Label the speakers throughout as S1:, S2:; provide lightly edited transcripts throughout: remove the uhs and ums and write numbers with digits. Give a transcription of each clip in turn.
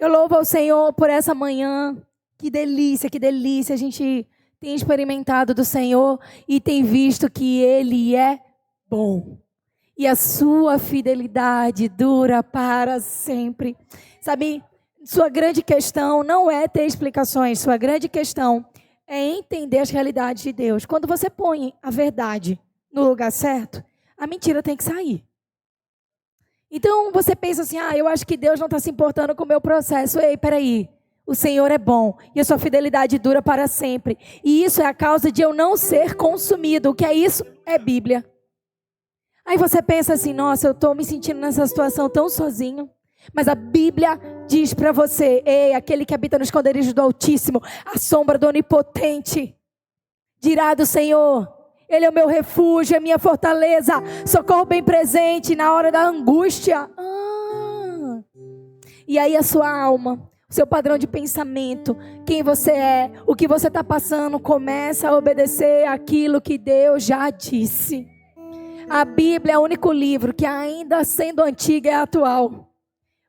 S1: Eu louvo ao Senhor por essa manhã. Que delícia, que delícia. A gente tem experimentado do Senhor e tem visto que Ele é bom. E a sua fidelidade dura para sempre. Sabe, sua grande questão não é ter explicações. Sua grande questão é entender as realidades de Deus. Quando você põe a verdade no lugar certo, a mentira tem que sair. Então você pensa assim, eu acho que Deus não está se importando com o meu processo. Ei, peraí, o Senhor é bom e a sua fidelidade dura para sempre. E isso é a causa de eu não ser consumido. O que é isso? É Bíblia. Aí você pensa assim, nossa, eu estou me sentindo nessa situação tão sozinho. Mas a Bíblia diz para você, ei, aquele que habita no esconderijo do Altíssimo, a sombra do Onipotente, dirá do Senhor, Ele é o meu refúgio, é a minha fortaleza, socorro bem presente na hora da angústia. E aí a sua alma, o seu padrão de pensamento, quem você é, o que você está passando, começa a obedecer aquilo que Deus já disse. A Bíblia é o único livro que ainda sendo antiga é atual.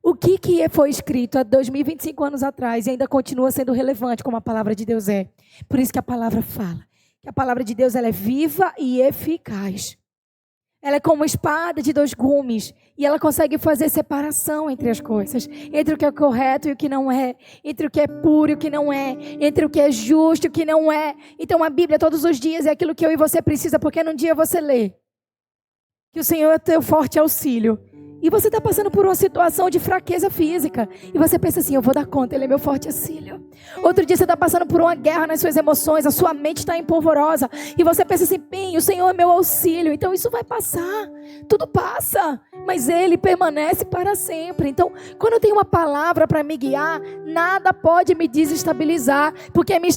S1: O que foi escrito há 2025 anos atrás e ainda continua sendo relevante como a palavra de Deus é. Por isso que a palavra fala. Que a palavra de Deus ela é viva e eficaz. Ela é como uma espada de 2 gumes. E ela consegue fazer separação entre as coisas. Entre o que é correto e o que não é. Entre o que é puro e o que não é. Entre o que é justo e o que não é. Então a Bíblia todos os dias é aquilo que eu e você precisa. Porque num dia você lê que o Senhor é teu forte auxílio. E você está passando por uma situação de fraqueza física. E você pensa assim, eu vou dar conta, Ele é meu forte auxílio. Outro dia você está passando por uma guerra nas suas emoções, a sua mente está empolvorosa. E você pensa assim, o Senhor é meu auxílio. Então isso vai passar, tudo passa. Mas Ele permanece para sempre. Então quando eu tenho uma palavra para me guiar, nada pode me desestabilizar. Porque a minha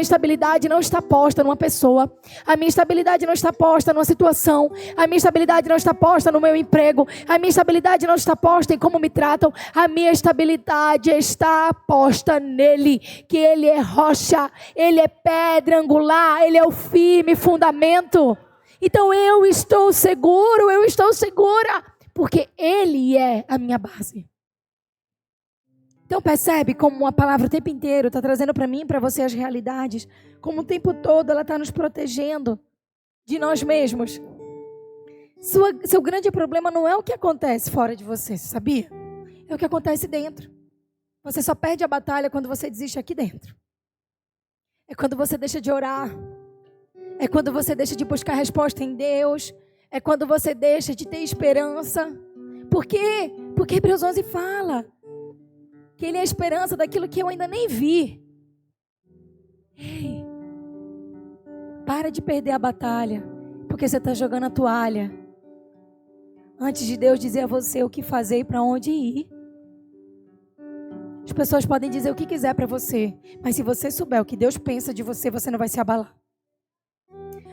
S1: estabilidade não está posta numa pessoa. A minha estabilidade não está posta numa situação. A minha estabilidade não está posta no meu emprego. A minha estabilidade não está posta em como me tratam. A minha estabilidade está posta nele. Que Ele é rocha, Ele é pedra angular, Ele é o firme fundamento. Então eu estou seguro, eu estou segura. Porque Ele é a minha base. Então percebe como a palavra o tempo inteiro está trazendo para mim e para você as realidades. Como o tempo todo ela está nos protegendo de nós mesmos. Seu grande problema não é o que acontece fora de você, sabia? É o que acontece dentro. Você só perde a batalha quando você desiste aqui dentro. É quando você deixa de orar. É quando você deixa de buscar resposta em Deus. É quando você deixa de ter esperança. Por quê? Porque Hebreus 11 fala que Ele é a esperança daquilo que eu ainda nem vi. Ei, para de perder a batalha, porque você está jogando a toalha. Antes de Deus dizer a você o que fazer e para onde ir. As pessoas podem dizer o que quiser para você, mas se você souber o que Deus pensa de você, você não vai se abalar.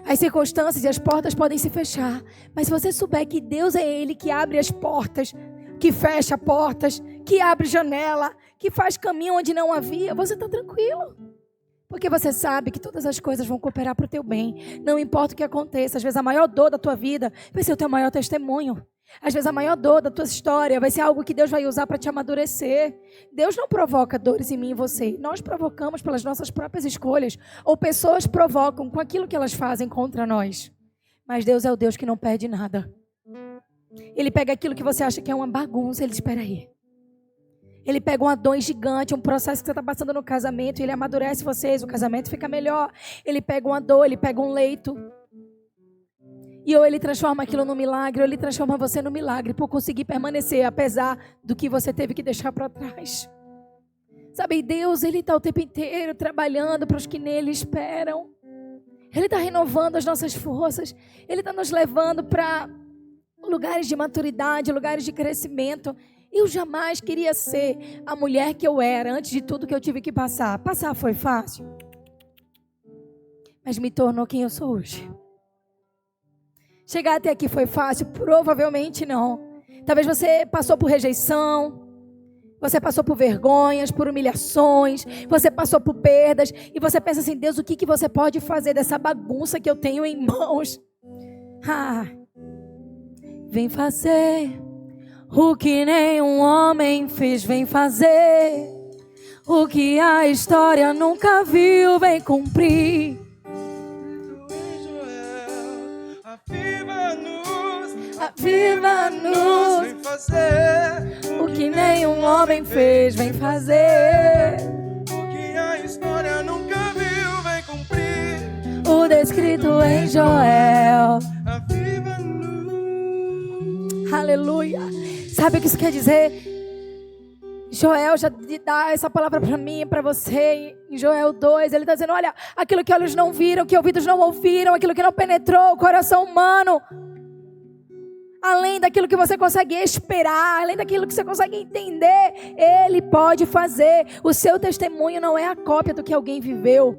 S1: As circunstâncias e as portas podem se fechar, mas se você souber que Deus é Ele que abre as portas, que fecha portas, que abre janela, que faz caminho onde não havia, você está tranquilo. Porque você sabe que todas as coisas vão cooperar para o teu bem. Não importa o que aconteça. Às vezes a maior dor da tua vida vai ser o teu maior testemunho. Às vezes a maior dor da tua história vai ser algo que Deus vai usar para te amadurecer. Deus não provoca dores em mim e em você. Nós provocamos pelas nossas próprias escolhas. Ou pessoas provocam com aquilo que elas fazem contra nós. Mas Deus é o Deus que não perde nada. Ele pega aquilo que você acha que é uma bagunça. Ele espera aí. Ele pega uma dor gigante, um processo que você está passando no casamento, e Ele amadurece vocês, o casamento fica melhor. Ele pega uma dor, Ele pega um leito. E ou Ele transforma aquilo no milagre, ou Ele transforma você no milagre, por conseguir permanecer, apesar do que você teve que deixar para trás. Sabe, Deus, Ele está o tempo inteiro trabalhando para os que nele esperam. Ele está renovando as nossas forças. Ele está nos levando para lugares de maturidade, lugares de crescimento. Eu jamais queria ser a mulher que eu era antes de tudo que eu tive que passar. Passar foi fácil, mas me tornou quem eu sou hoje. Chegar até aqui foi fácil? Provavelmente não. Talvez você passou por rejeição, você passou por vergonhas, por humilhações, você passou por perdas, e você pensa assim, Deus, o que você pode fazer dessa bagunça que eu tenho em mãos? Vem fazer O que nenhum homem fez, vem fazer. O que a história nunca viu, vem cumprir. Aviva-nos,
S2: vem fazer.
S1: o que nenhum homem fez, vem fazer.
S2: O que a história nunca viu, vem cumprir.
S1: O descrito em Joel.
S2: Aviva-nos.
S1: Aleluia. Sabe o que isso quer dizer? Joel já dá essa palavra para mim e para você. Em Joel 2, ele está dizendo: olha, aquilo que olhos não viram, que ouvidos não ouviram, aquilo que não penetrou o coração humano, além daquilo que você consegue esperar, além daquilo que você consegue entender, Ele pode fazer. O seu testemunho não é a cópia do que alguém viveu.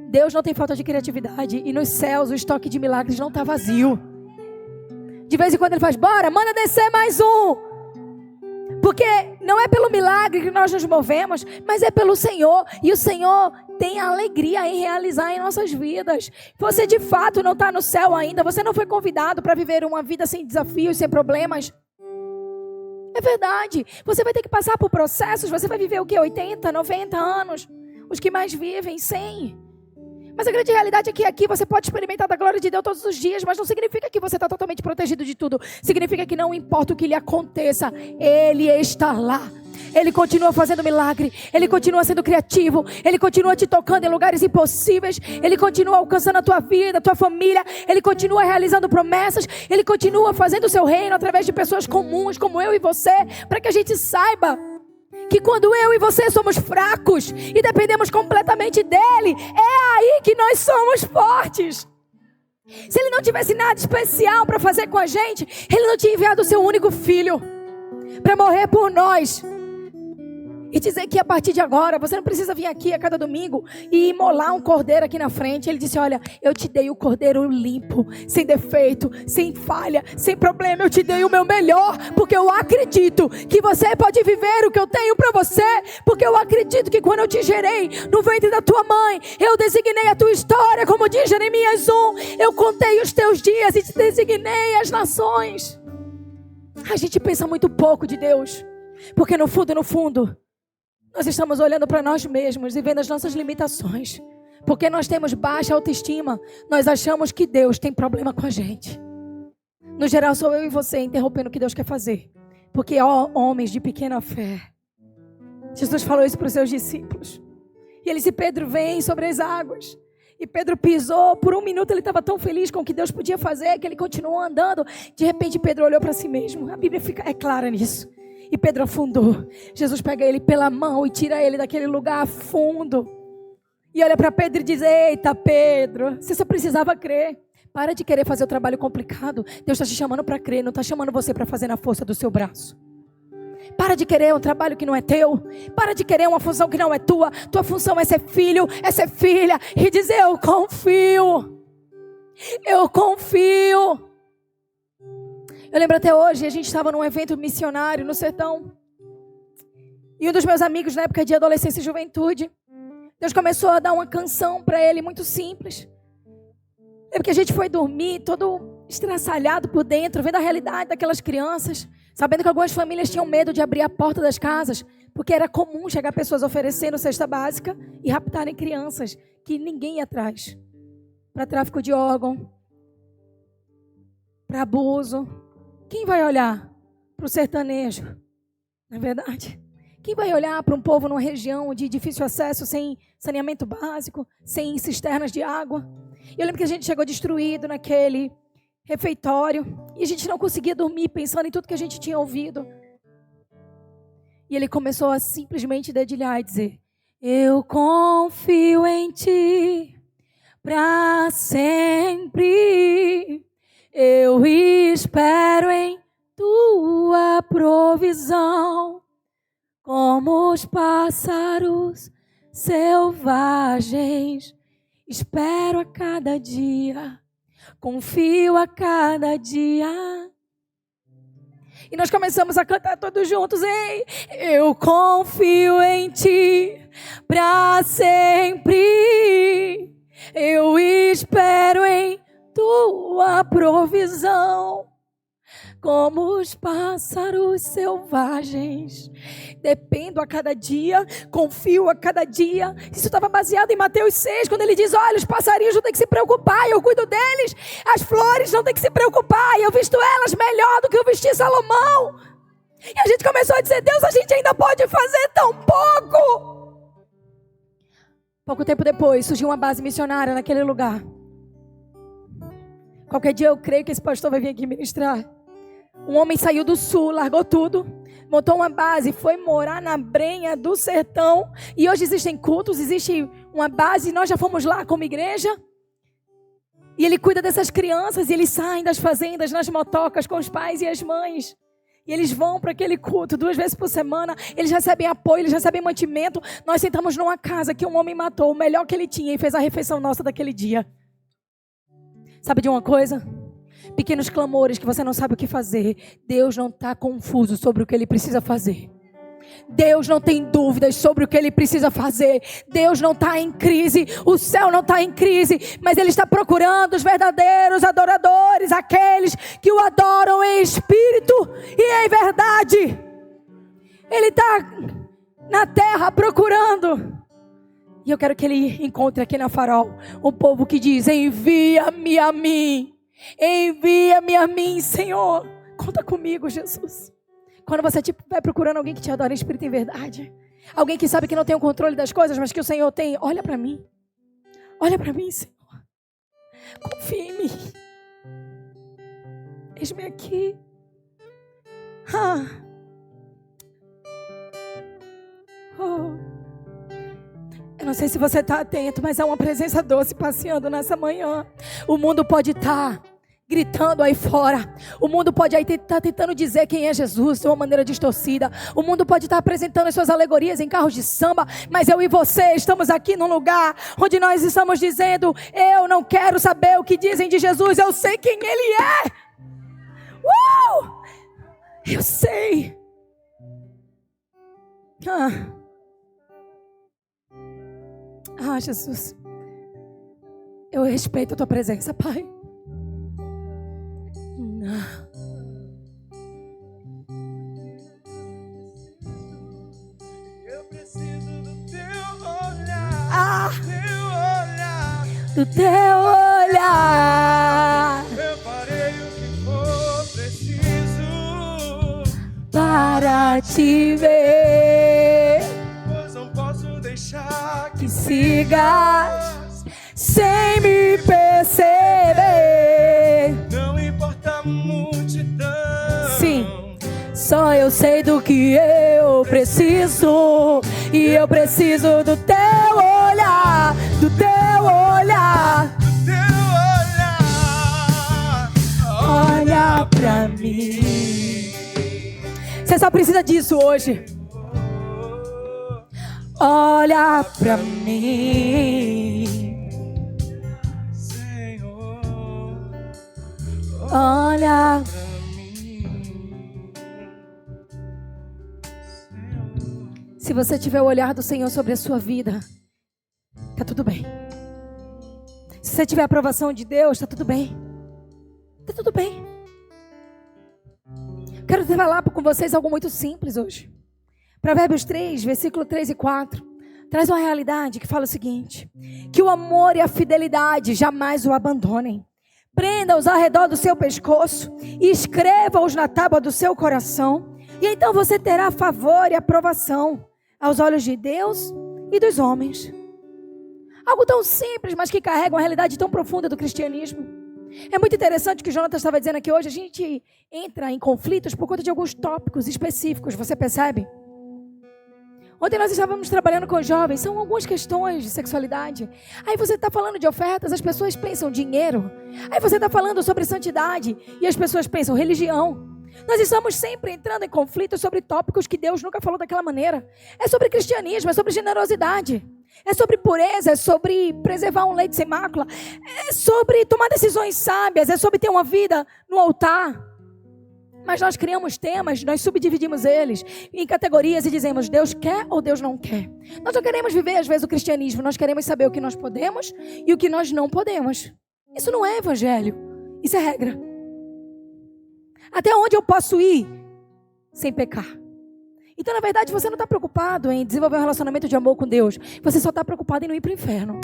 S1: Deus não tem falta de criatividade. E nos céus o estoque de milagres não está vazio. De vez em quando Ele faz: bora, manda descer mais um. Porque não é pelo milagre que nós nos movemos, mas é pelo Senhor. E o Senhor tem alegria em realizar em nossas vidas. Você de fato não está no céu ainda. Você não foi convidado para viver uma vida sem desafios, sem problemas. É verdade. Você vai ter que passar por processos. Você vai viver o quê? 80, 90 anos. Os que mais vivem, 100. Mas a grande realidade é que aqui você pode experimentar da glória de Deus todos os dias, mas não significa que você está totalmente protegido de tudo. Significa que não importa o que lhe aconteça, Ele está lá. Ele continua fazendo milagre, Ele continua sendo criativo, Ele continua te tocando em lugares impossíveis, Ele continua alcançando a tua vida, a tua família, Ele continua realizando promessas, Ele continua fazendo o seu reino através de pessoas comuns como eu e você, para que a gente saiba que quando eu e você somos fracos e dependemos completamente dEle, é aí que nós somos fortes. Se Ele não tivesse nada especial para fazer com a gente, Ele não tinha enviado o seu único filho para morrer por nós. E dizer que a partir de agora, você não precisa vir aqui a cada domingo e imolar um cordeiro aqui na frente. Ele disse: olha, eu te dei o cordeiro limpo, sem defeito, sem falha, sem problema. Eu te dei o meu melhor, porque eu acredito que você pode viver o que eu tenho para você. Porque eu acredito que quando eu te gerei no ventre da tua mãe, eu designei a tua história, como diz Jeremias 1. Eu contei os teus dias e te designei as nações. A gente pensa muito pouco de Deus, porque no fundo, nós estamos olhando para nós mesmos e vendo as nossas limitações. Porque nós temos baixa autoestima, nós achamos que Deus tem problema com a gente. No geral, sou eu e você interrompendo o que Deus quer fazer. Porque, ó, homens de pequena fé. Jesus falou isso para os seus discípulos. E ele disse: Pedro, vem sobre as águas. E Pedro pisou, por um minuto ele estava tão feliz com o que Deus podia fazer, que ele continuou andando. De repente Pedro olhou para si mesmo. A Bíblia é clara nisso. E Pedro afundou. Jesus pega ele pela mão e tira ele daquele lugar fundo. E olha para Pedro e diz: eita, Pedro, você só precisava crer. Para de querer fazer o trabalho complicado. Deus está te chamando para crer, não está chamando você para fazer na força do seu braço. Para de querer um trabalho que não é teu. Para de querer uma função que não é tua. Tua função é ser filho, é ser filha. E dizer: eu confio. Eu confio. Eu lembro até hoje, a gente estava num evento missionário no sertão. E um dos meus amigos, na época de adolescência e juventude, Deus começou a dar uma canção para ele, muito simples. É porque a gente foi dormir todo estraçalhado por dentro, vendo a realidade daquelas crianças, sabendo que algumas famílias tinham medo de abrir a porta das casas, porque era comum chegar pessoas oferecendo cesta básica e raptarem crianças que ninguém ia atrás. Para tráfico de órgão, para abuso. Quem vai olhar para o sertanejo? Não é verdade? Quem vai olhar para um povo numa região de difícil acesso, sem saneamento básico, sem cisternas de água? Eu lembro que a gente chegou destruído naquele refeitório e a gente não conseguia dormir pensando em tudo que a gente tinha ouvido. E ele começou a simplesmente dedilhar e dizer: eu confio em ti para sempre. Eu espero em tua provisão, como os pássaros selvagens. Espero a cada dia, confio a cada dia. E nós começamos a cantar todos juntos: ei, eu confio em ti para sempre. Eu espero em tua provisão, como os pássaros selvagens. Dependo a cada dia, confio a cada dia. Isso estava baseado em Mateus 6, quando ele diz: olha, os passarinhos não tem que se preocupar, eu cuido deles. As flores não tem que se preocupar, eu visto elas melhor do que eu vesti Salomão. E a gente começou a dizer: Deus, a gente ainda pode fazer tão pouco. Pouco tempo depois, surgiu uma base missionária naquele lugar. Qualquer dia eu creio que esse pastor vai vir aqui ministrar. Um homem saiu do sul, largou tudo, montou uma base, foi morar na brenha do sertão. E hoje existem cultos, existe uma base, nós já fomos lá como igreja. E ele cuida dessas crianças, e eles saem das fazendas, nas motocas, com os pais e as mães. E eles vão para aquele culto 2 vezes por semana. Eles recebem apoio, eles recebem mantimento. Nós sentamos numa casa que um homem matou o melhor que ele tinha e fez a refeição nossa daquele dia. Sabe de uma coisa? Pequenos clamores que você não sabe o que fazer. Deus não está confuso sobre o que Ele precisa fazer. Deus não tem dúvidas sobre o que Ele precisa fazer. Deus não está em crise. O céu não está em crise. Mas Ele está procurando os verdadeiros adoradores. Aqueles que o adoram em espírito e em verdade. Ele está na terra procurando. E eu quero que Ele encontre aqui na Farol um povo que diz: envia-me a mim. Envia-me a mim, Senhor. Conta comigo, Jesus. Quando você vai procurando alguém que te adora em espírito e em verdade, alguém que sabe que não tem o controle das coisas, mas que o Senhor tem, olha para mim. Olha para mim, Senhor. Confia em mim. Eis-me aqui. Eu não sei se você está atento, mas há uma presença doce passeando nessa manhã. O mundo pode estar gritando aí fora. O mundo pode estar tentando dizer quem é Jesus de uma maneira distorcida. O mundo pode estar apresentando as suas alegorias em carros de samba. Mas eu e você estamos aqui num lugar onde nós estamos dizendo: eu não quero saber o que dizem de Jesus, eu sei quem Ele é. Eu sei. Jesus, eu respeito a Tua presença, Pai.
S2: Eu preciso do Teu olhar,
S1: do Teu olhar.
S2: Eu farei o que for preciso
S1: Para Te ver,
S2: pois não posso deixar
S1: que sigas sem me perceber.
S2: Não importa a multidão.
S1: Sim, só eu sei do que eu preciso. E eu preciso do Teu olhar, do Teu olhar.
S2: Do Teu olhar,
S1: Olha pra mim. Você só precisa disso hoje. Olha pra mim,
S2: Senhor.
S1: olha. Se você tiver o olhar do Senhor sobre a sua vida, tá tudo bem. Se você tiver a aprovação de Deus, tá tudo bem. Tá tudo bem. Quero falar com vocês algo muito simples hoje. Provérbios 3, versículo 3 e 4, traz uma realidade que fala o seguinte: que o amor e a fidelidade jamais o abandonem. Prenda-os ao redor do seu pescoço e escreva-os na tábua do seu coração. E então você terá favor e aprovação aos olhos de Deus e dos homens. Algo tão simples, mas que carrega uma realidade tão profunda do cristianismo. É muito interessante o que o Jonathan estava dizendo aqui hoje. A gente entra em conflitos por conta de alguns tópicos específicos, você percebe? Ontem nós estávamos trabalhando com jovens, são algumas questões de sexualidade. Aí você está falando de ofertas, as pessoas pensam dinheiro. Aí você está falando sobre santidade e as pessoas pensam religião. Nós estamos sempre entrando em conflitos sobre tópicos que Deus nunca falou daquela maneira. É sobre cristianismo, é sobre generosidade, é sobre pureza, é sobre preservar um leite sem mácula, é sobre tomar decisões sábias, é sobre ter uma vida no altar. Mas nós criamos temas, nós subdividimos eles em categorias e dizemos: Deus quer ou Deus não quer. Nós não queremos viver às vezes o cristianismo, nós queremos saber o que nós podemos e o que nós não podemos. Isso não é evangelho, isso é regra. Até onde eu posso ir sem pecar? Então, na verdade, você não está preocupado em desenvolver um relacionamento de amor com Deus. Você só está preocupado em não ir para o inferno.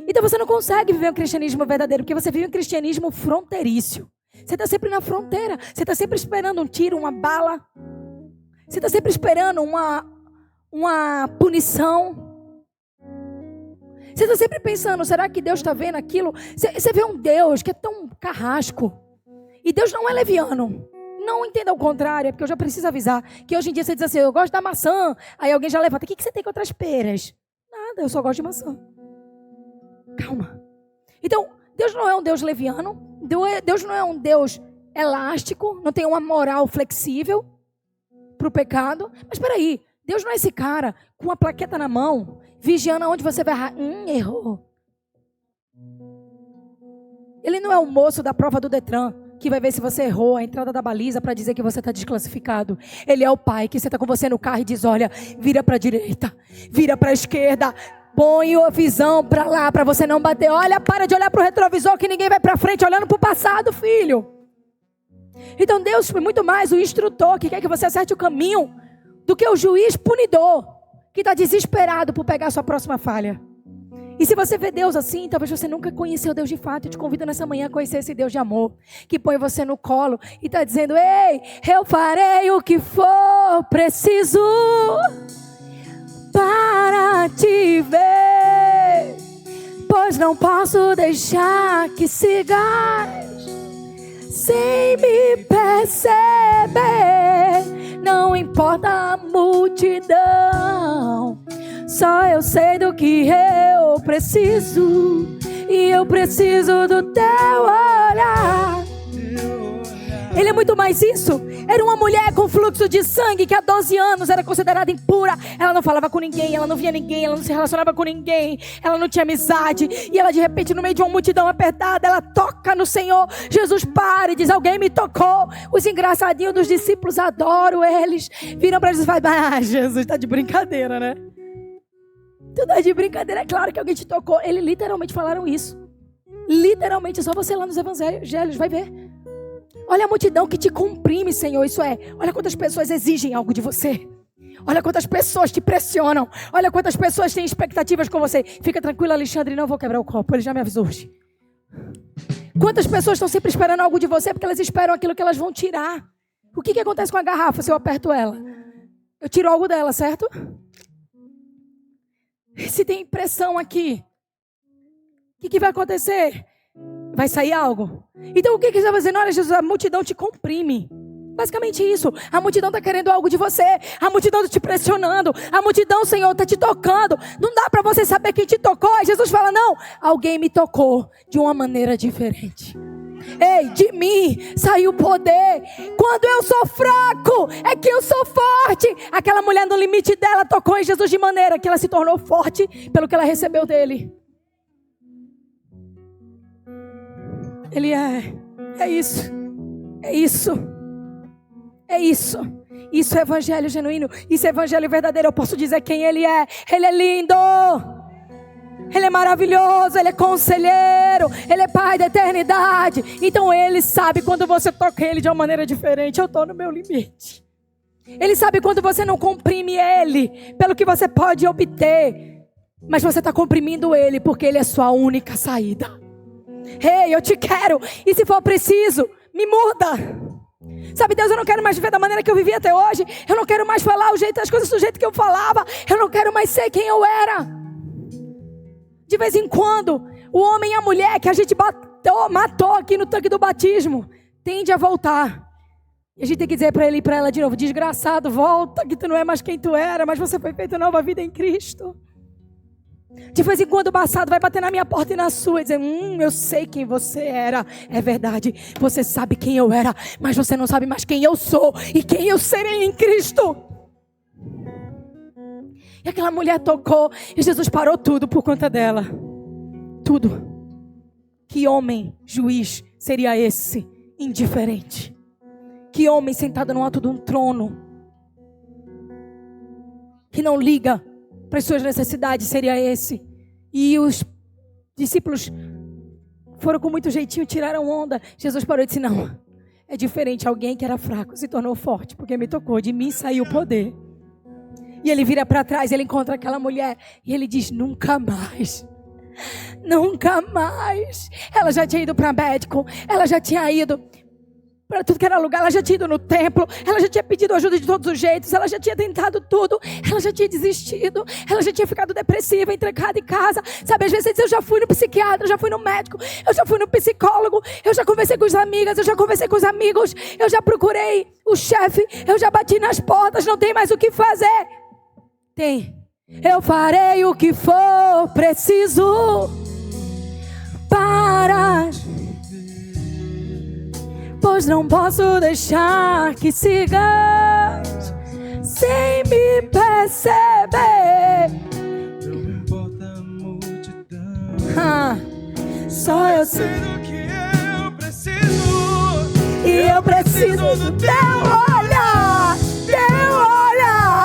S1: Então você não consegue viver um cristianismo verdadeiro, porque você vive um cristianismo fronteiriço. Você está sempre na fronteira. Você está sempre esperando um tiro, uma bala. Você está sempre esperando uma punição. Você está sempre pensando, será que Deus está vendo aquilo? Você vê um Deus que é tão carrasco. E Deus não é leviano. Não entenda o contrário, porque eu já preciso avisar. Que hoje em dia você diz assim, eu gosto da maçã. Aí alguém já levanta, o que você tem contra as peras? Nada, eu só gosto de maçã. Calma. Então, Deus não é um Deus leviano. Deus não é um Deus elástico. Não tem uma moral flexível para o pecado. Mas espera aí, Deus não é esse cara com uma plaqueta na mão, vigiando aonde você vai errar. Errou. Ele não é o moço da prova do Detran, que vai ver se você errou a entrada da baliza para dizer que você está desclassificado. Ele é o pai que senta com você no carro e diz, olha, vira para a direita, vira para a esquerda, põe a visão para lá, para você não bater. Olha, para de olhar para o retrovisor que ninguém vai para frente olhando para o passado, filho. Então Deus foi muito mais o instrutor que quer que você acerte o caminho do que o juiz punidor que está desesperado por pegar a sua próxima falha. E se você vê Deus assim, talvez você nunca conheceu Deus de fato. Eu te convido nessa manhã a conhecer esse Deus de amor, que põe você no colo e está dizendo, ei, eu farei o que for preciso para te ver, pois não posso deixar que sigas sem me perceber. Não importa a multidão, só eu sei do que eu preciso, e eu preciso do teu olhar. Ele é muito mais isso. Era uma mulher com fluxo de sangue que há 12 anos era considerada impura. Ela não falava com ninguém, ela não via ninguém, ela não se relacionava com ninguém, ela não tinha amizade. E ela de repente no meio de uma multidão apertada, ela toca no Senhor. Jesus para e diz, alguém me tocou. Os engraçadinhos dos discípulos, adoro eles, viram para Jesus e falam, Jesus tá de brincadeira, né? Tu tá de brincadeira, é claro que alguém te tocou. Eles literalmente falaram isso. Literalmente, é só você lá nos evangelhos, vai ver. Olha a multidão que te comprime, Senhor. Isso é, olha quantas pessoas exigem algo de você. Olha quantas pessoas te pressionam. Olha quantas pessoas têm expectativas com você. Fica tranquilo, Alexandre, não vou quebrar o copo. Ele já me avisou hoje. Quantas pessoas estão sempre esperando algo de você porque elas esperam aquilo que elas vão tirar. O que acontece com a garrafa se eu aperto ela? Eu tiro algo dela, certo? Se tem pressão aqui, o que vai acontecer? Vai sair algo? Então o que você vai fazer? Olha, Jesus, a multidão te comprime. Basicamente isso. A multidão está querendo algo de você. A multidão está te pressionando. A multidão, Senhor, está te tocando. Não dá para você saber quem te tocou. Aí Jesus fala, não, alguém me tocou de uma maneira diferente. Ei, de mim saiu poder. Quando eu sou fraco, é que eu sou forte. Aquela mulher no limite dela tocou em Jesus de maneira que ela se tornou forte pelo que ela recebeu dele. Ele é isso. É isso. É isso. Isso é evangelho genuíno. Isso é evangelho verdadeiro. Eu posso dizer quem ele é. Ele é lindo. Ele é maravilhoso. Ele é conselheiro. Ele é pai da eternidade. Então ele sabe quando você toca ele de uma maneira diferente. Eu estou no meu limite. Ele sabe quando você não comprime ele pelo que você pode obter, mas você está comprimindo ele porque ele é sua única saída. Ei, eu te quero. E se for preciso, me muda. Sabe, Deus, eu não quero mais viver da maneira que eu vivi até hoje. Eu não quero mais falar as coisas do jeito que eu falava. Eu não quero mais ser quem eu era. De vez em quando, o homem e a mulher que a gente matou aqui no tanque do batismo tende a voltar. E a gente tem que dizer para ele e para ela de novo, desgraçado, volta, que tu não é mais quem tu era, mas você foi feito nova vida em Cristo. De vez em quando o passado vai bater na minha porta e na sua e dizer, eu sei quem você era. É verdade, você sabe quem eu era, mas você não sabe mais quem eu sou e quem eu serei em Cristo. E aquela mulher tocou e Jesus parou tudo por conta dela. Tudo. Que homem juiz seria esse? Indiferente. Que homem sentado no alto de um trono que não liga para as suas necessidades seria esse? E os discípulos foram com muito jeitinho, tiraram onda. Jesus parou e disse, não, é diferente. Alguém que era fraco se tornou forte, porque me tocou, de mim saiu o poder. E ele vira para trás, ele encontra aquela mulher e ele diz, nunca mais. Nunca mais. Ela já tinha ido para médico, ela já tinha ido para tudo que era lugar, ela já tinha ido no templo, ela já tinha pedido ajuda de todos os jeitos, ela já tinha tentado tudo, ela já tinha desistido, ela já tinha ficado depressiva, trancada em casa. Sabe, às vezes você diz, eu já fui no psiquiatra, eu já fui no médico, eu já fui no psicólogo, eu já conversei com as amigas, eu já conversei com os amigos, eu já procurei o chefe, eu já bati nas portas, não tem mais o que fazer. Tem. Eu farei o que for preciso para... Pois não posso deixar que sigas sem me perceber.
S2: Não importa a multidão.
S1: Só eu sei
S2: do que eu preciso.
S1: E eu preciso do teu olhar. Teu olhar.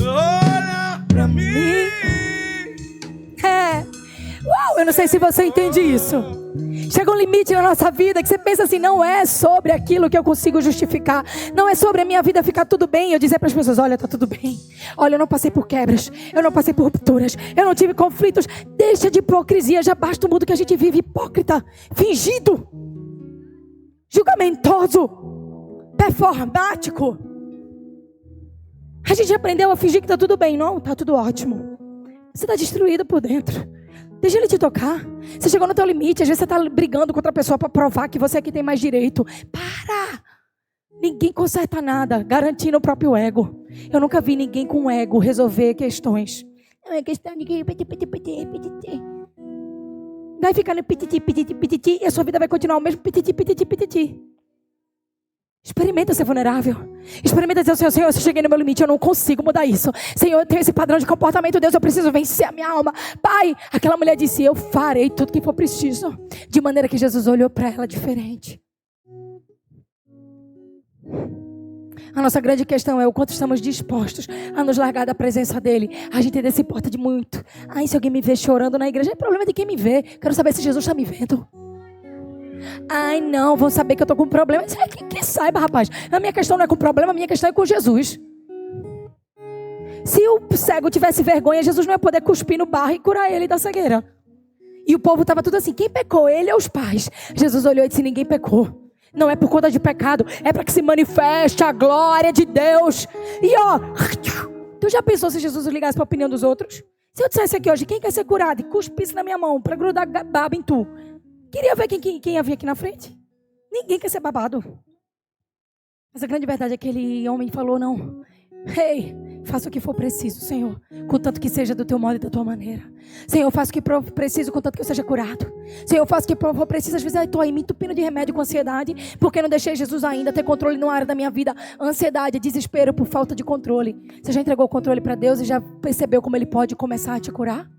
S2: Olha pra mim.
S1: Uau, eu não sei se você entende isso. Chega um limite na nossa vida que você pensa assim, não é sobre aquilo que eu consigo justificar, não é sobre a minha vida ficar tudo bem. Eu dizer para as pessoas, olha, tá tudo bem. Olha, eu não passei por quebras, eu não passei por rupturas, eu não tive conflitos. Deixa de hipocrisia, já basta o mundo que a gente vive hipócrita, fingido, julgamentoso, performático. A gente aprendeu a fingir que tá tudo bem. Não, tá tudo ótimo. Você tá destruído por dentro. Deixa ele te tocar. Você chegou no teu limite. Às vezes você está brigando com outra pessoa para provar que você é que tem mais direito. Para! Ninguém conserta nada, garantindo o próprio ego. Eu nunca vi ninguém com ego resolver questões. Não é questão de que... Vai ficar no pititi, e a sua vida vai continuar o mesmo pititi. Experimenta ser vulnerável. Experimenta dizer, Senhor, eu cheguei no meu limite, eu não consigo mudar isso. Senhor, eu tenho esse padrão de comportamento, Deus, eu preciso vencer a minha alma. Pai, aquela mulher disse, eu farei tudo que for preciso. De maneira que Jesus olhou para ela diferente. A nossa grande questão é o quanto estamos dispostos a nos largar da presença dele. A gente ainda se importa de muito. Ai, se alguém me vê chorando na igreja, é problema de quem me vê. Quero saber se Jesus está me vendo. Ai, não, vão saber que eu estou com problema. Que saiba, rapaz. A minha questão não é com problema, a minha questão é com Jesus. Se o cego tivesse vergonha, Jesus não ia poder cuspir no barro e curar ele da cegueira. E o povo estava tudo assim, quem pecou? Ele ou os pais? Jesus olhou e disse, ninguém pecou. Não é por conta de pecado, é para que se manifeste a glória de Deus. E ó, tu já pensou se Jesus ligasse para a opinião dos outros? Se eu dissesse aqui hoje, quem quer ser curado? E cuspisse na minha mão para grudar baba em tu. Queria ver quem ia vir aqui na frente. Ninguém quer ser babado. Mas a grande verdade é que aquele homem falou, não. Ei, faça o que for preciso, Senhor. Contanto que seja do teu modo e da tua maneira. Senhor, faça o que for preciso, contanto que eu seja curado. Senhor, faça o que for preciso. Às vezes eu estou aí me entupindo de remédio com ansiedade, porque não deixei Jesus ainda ter controle numa área da minha vida. Ansiedade, desespero por falta de controle. Você já entregou o controle para Deus e já percebeu como Ele pode começar a te curar?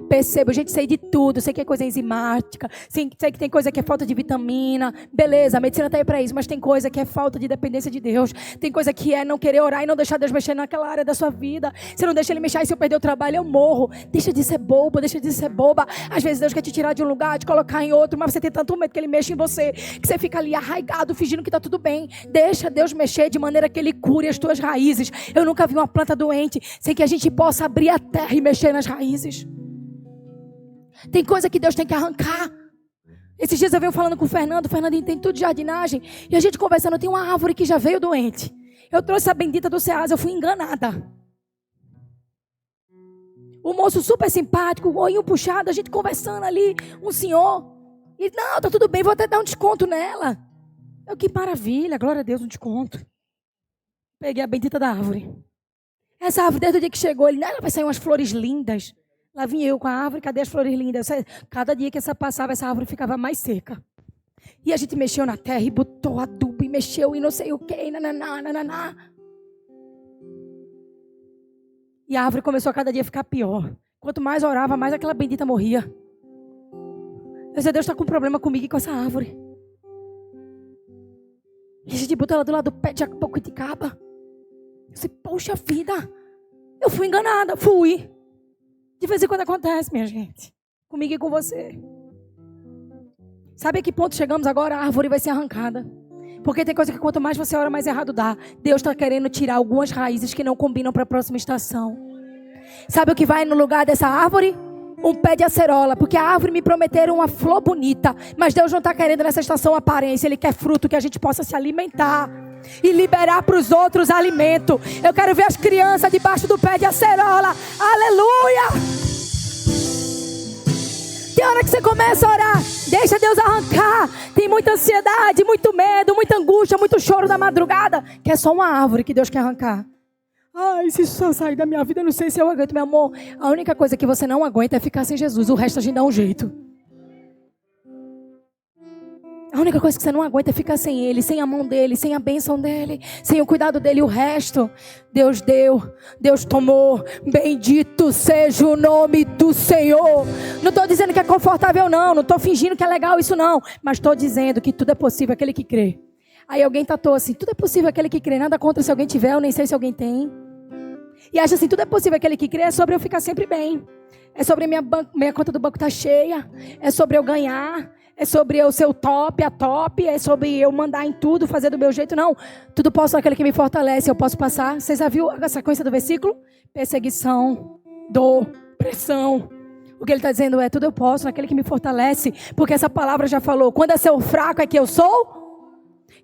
S1: Percebo, gente, sei de tudo, sei que é coisa enzimática, sei que tem coisa que é falta de vitamina, beleza, a medicina está aí para isso, mas tem coisa que é falta de dependência de Deus, tem coisa que é não querer orar e não deixar Deus mexer naquela área da sua vida. Se não deixa Ele mexer, e se eu perder o trabalho, eu morro. Deixa de ser bobo, deixa de ser boba. Às vezes Deus quer te tirar de um lugar, te colocar em outro, mas você tem tanto medo que Ele mexa em você, que você fica ali arraigado, fingindo que está tudo bem. Deixa Deus mexer de maneira que Ele cure as tuas raízes. Eu nunca vi uma planta doente sem que a gente possa abrir a terra e mexer nas raízes. Tem coisa que Deus tem que arrancar. Esses dias eu venho falando com o Fernando entende tudo de jardinagem, e a gente conversando, tem uma árvore que já veio doente. Eu trouxe a bendita do Ceasa, eu fui enganada. O moço super simpático, o olhinho puxado, a gente conversando ali, um senhor. E não, tá tudo bem, vou até dar um desconto nela. Eu, que maravilha, glória a Deus, um desconto. Peguei a bendita da árvore. Essa árvore, desde o dia que chegou, ela vai sair umas flores lindas. Lá vim eu com a árvore, cadê as flores lindas? Cada dia que essa passava, essa árvore ficava mais seca. E a gente mexeu na terra e botou adubo e mexeu e não sei o que, nananá. E a árvore começou a cada dia ficar pior. Quanto mais orava, mais aquela bendita morria. Eu disse, Deus está com um problema comigo e com essa árvore. E a gente botou ela do lado do pé de Jacuticaba. Eu disse, poxa vida, eu fui enganada, fui. De vez em quando acontece, minha gente. Comigo e com você. Sabe a que ponto chegamos agora? A árvore vai ser arrancada. Porque tem coisa que quanto mais você ora, mais errado dá. Deus está querendo tirar algumas raízes que não combinam para a próxima estação. Sabe o que vai no lugar dessa árvore? Um pé de acerola. Porque a árvore me prometeram uma flor bonita. Mas Deus não está querendo nessa estação aparência. Ele quer fruto que a gente possa se alimentar. E liberar para os outros alimento. Eu quero ver as crianças debaixo do pé de acerola. Aleluia! Tem hora que você começa a orar, deixa Deus arrancar. Tem muita ansiedade, muito medo, muita angústia, muito choro da madrugada, que é só uma árvore que Deus quer arrancar. Ai, se isso só sair da minha vida, eu não sei se eu aguento, meu amor. A única coisa que você não aguenta é ficar sem Jesus. O resto a gente dá um jeito. A única coisa que você não aguenta é ficar sem Ele, sem a mão dEle, sem a bênção dEle, sem o cuidado dEle. O resto, Deus deu, Deus tomou. Bendito seja o nome do Senhor. Não estou dizendo que é confortável não, não estou fingindo que é legal isso não. Mas estou dizendo que tudo é possível aquele que crê. Aí alguém tatuou assim, tudo é possível aquele que crê. Nada contra se alguém tiver, eu nem sei se alguém tem. E acha assim, tudo é possível aquele que crê. É sobre eu ficar sempre bem. É sobre minha conta do banco estar cheia. É sobre eu ganhar. É sobre eu ser o top, a top. É sobre eu mandar em tudo, fazer do meu jeito. Não, tudo posso naquele que me fortalece. Eu posso passar. Você já viu a sequência do versículo? Perseguição, dor, pressão. O que ele está dizendo é, tudo eu posso naquele que me fortalece. Porque essa palavra já falou, quando é ser o fraco é que eu sou.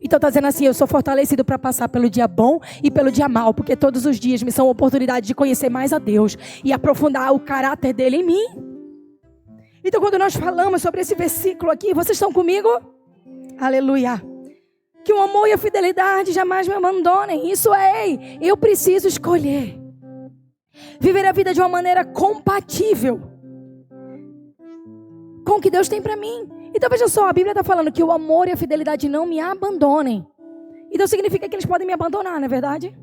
S1: Então está dizendo assim, eu sou fortalecido para passar pelo dia bom e pelo dia mal. Porque todos os dias me são oportunidade de conhecer mais a Deus. E aprofundar o caráter dele em mim. Então quando nós falamos sobre esse versículo aqui, vocês estão comigo? Aleluia. Que o amor e a fidelidade jamais me abandonem. Isso é, eu preciso escolher. Viver a vida de uma maneira compatível com o que Deus tem para mim. Então veja só, a Bíblia está falando que o amor e a fidelidade não me abandonem. Então significa que eles podem me abandonar, não é verdade?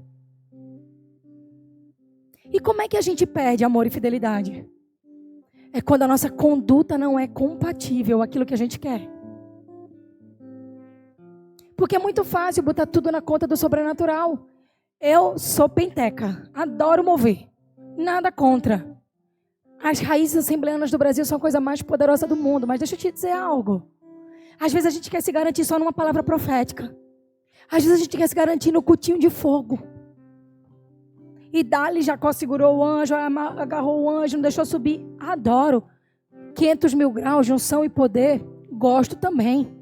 S1: E como é que a gente perde amor e fidelidade? É quando a nossa conduta não é compatível com aquilo que a gente quer. Porque é muito fácil botar tudo na conta do sobrenatural. Eu sou penteca, adoro mover, nada contra. As raízes assembleanas do Brasil são a coisa mais poderosa do mundo, mas deixa eu te dizer algo. Às vezes a gente quer se garantir só numa palavra profética. Às vezes a gente quer se garantir no cutinho de fogo. E dali Jacó segurou o anjo, agarrou o anjo, não deixou subir. Adoro. 500 mil graus de unção e poder, gosto também.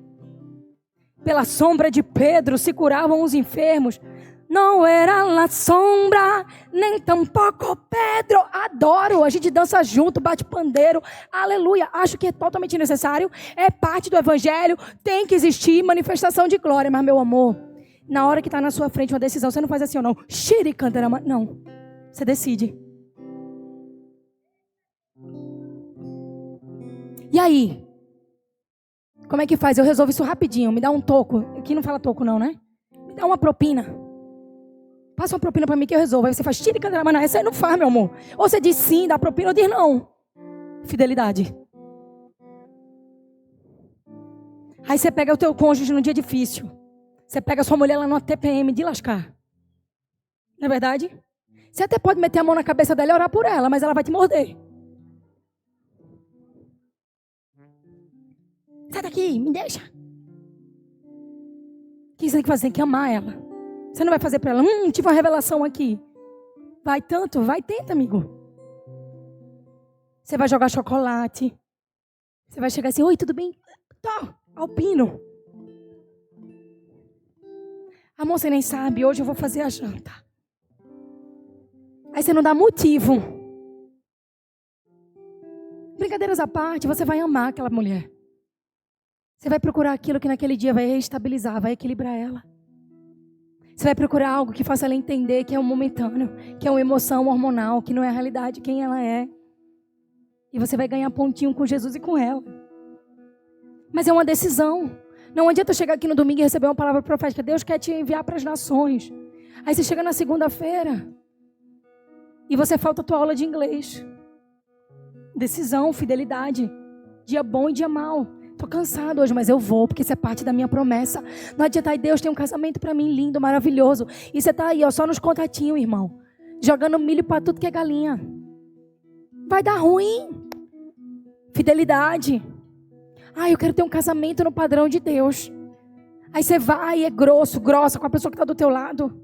S1: Pela sombra de Pedro se curavam os enfermos. Não era la sombra, nem tampouco Pedro. Adoro, a gente dança junto, bate pandeiro. Aleluia, acho que é totalmente necessário. É parte do evangelho, tem que existir manifestação de glória. Mas meu amor, na hora que está na sua frente uma decisão, você não faz assim ou não. Xiricantarama, não, você decide. E aí? Como é que faz? Eu resolvo isso rapidinho, me dá um toco. Aqui não fala toco não, né? Me dá uma propina. Passa uma propina pra mim que eu resolvo. Aí você faz tira e cantarama. Essa aí não faz, meu amor. Ou você diz sim, dá propina, ou diz não. Fidelidade. Aí você pega o teu cônjuge num dia difícil. Você pega a sua mulher lá no TPM de lascar. Não é verdade? Você até pode meter a mão na cabeça dela e orar por ela, mas ela vai te morder. Sai daqui, me deixa. O que você tem que fazer? Tem que amar ela. Você não vai fazer para ela, tive uma revelação aqui. Vai tanto, vai, tenta, amigo. Você vai jogar chocolate. Você vai chegar assim, oi, tudo bem? Tá, alpino. Amor, você nem sabe, hoje eu vou fazer a janta. Aí você não dá motivo. Brincadeiras à parte, você vai amar aquela mulher. Você vai procurar aquilo que naquele dia vai estabilizar, vai equilibrar ela. Você vai procurar algo que faça ela entender que é um momentâneo, que é uma emoção hormonal, que não é a realidade, quem ela é. E você vai ganhar pontinho com Jesus e com ela. Mas é uma decisão. Não adianta eu chegar aqui no domingo e receber uma palavra profética. Deus quer te enviar para as nações. Aí você chega na segunda-feira e você falta a tua aula de inglês. Decisão, fidelidade. Dia bom e dia mau. Tô cansado hoje, mas eu vou, porque isso é parte da minha promessa. Não adianta, Deus tem um casamento para mim lindo, maravilhoso. E você tá aí, ó, só nos contatinhos, irmão. Jogando milho para tudo que é galinha. Vai dar ruim. Fidelidade. Eu quero ter um casamento no padrão de Deus. Aí você vai e é grossa com a pessoa que está do teu lado.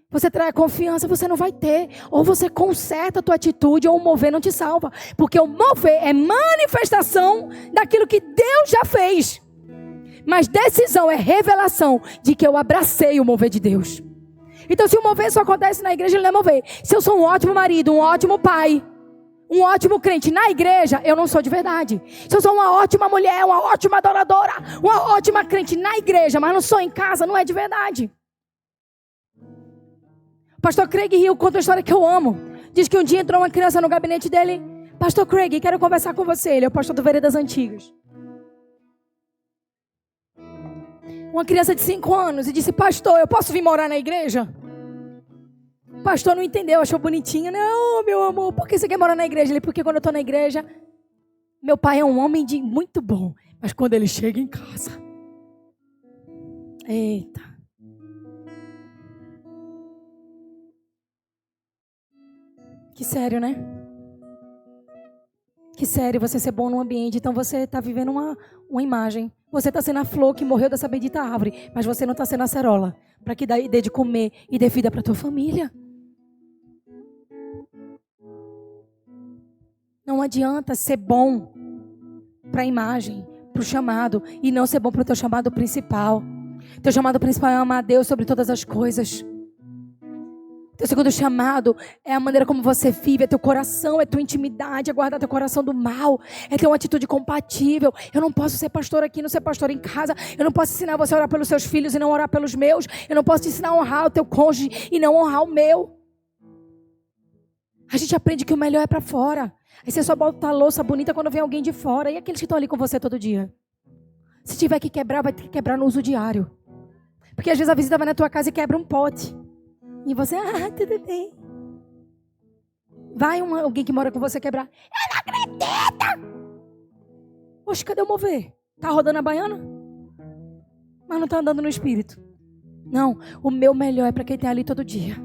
S1: Você traz confiança, você não vai ter. Ou você conserta a tua atitude, ou o mover não te salva. Porque o mover é manifestação daquilo que Deus já fez. Mas decisão é revelação de que eu abracei o mover de Deus. Então se o mover só acontece na igreja, ele não é mover. Se eu sou um ótimo marido, um ótimo pai, um ótimo crente na igreja, eu não sou de verdade. Se eu sou uma ótima mulher, uma ótima adoradora, uma ótima crente na igreja, mas não sou em casa, não é de verdade. O pastor Craig Hill conta uma história que eu amo. Diz que um dia entrou uma criança no gabinete dele. Pastor Craig, quero conversar com você. Ele é o pastor do Veredas Antigas. Uma criança de 5 anos e disse: pastor, eu posso vir morar na igreja? O pastor não entendeu, achou bonitinho. Não, meu amor, por que você quer morar na igreja? Ele: porque quando eu estou na igreja, meu pai é um homem muito bom, mas quando ele chega em casa, eita. Que sério, né? Que sério você ser bom num ambiente. Então você está vivendo uma imagem. Você está sendo a flor que morreu dessa bendita árvore, mas você não está sendo a cerola para que dê de comer e dê vida para tua família. Não adianta ser bom para a imagem, para o chamado, e não ser bom para o teu chamado principal. Teu chamado principal é amar a Deus sobre todas as coisas. Teu segundo chamado é a maneira como você vive, é teu coração, é tua intimidade, é guardar teu coração do mal, é ter uma atitude compatível. Eu não posso ser pastor aqui, não ser pastor em casa. Eu não posso ensinar você a orar pelos seus filhos e não orar pelos meus. Eu não posso te ensinar a honrar o teu cônjuge e não honrar o meu. A gente aprende que o melhor é para fora. Aí você só bota a louça bonita quando vem alguém de fora. E aqueles que estão ali com você todo dia? Se tiver que quebrar, vai ter que quebrar no uso diário. Porque às vezes a visita vai na tua casa e quebra um pote. E você, tudo bem. Vai alguém que mora com você quebrar. Eu não acredito! Oxe, cadê o mover? Tá rodando a baiana? Mas não tá andando no espírito. Não, o meu melhor é para quem tem ali todo dia.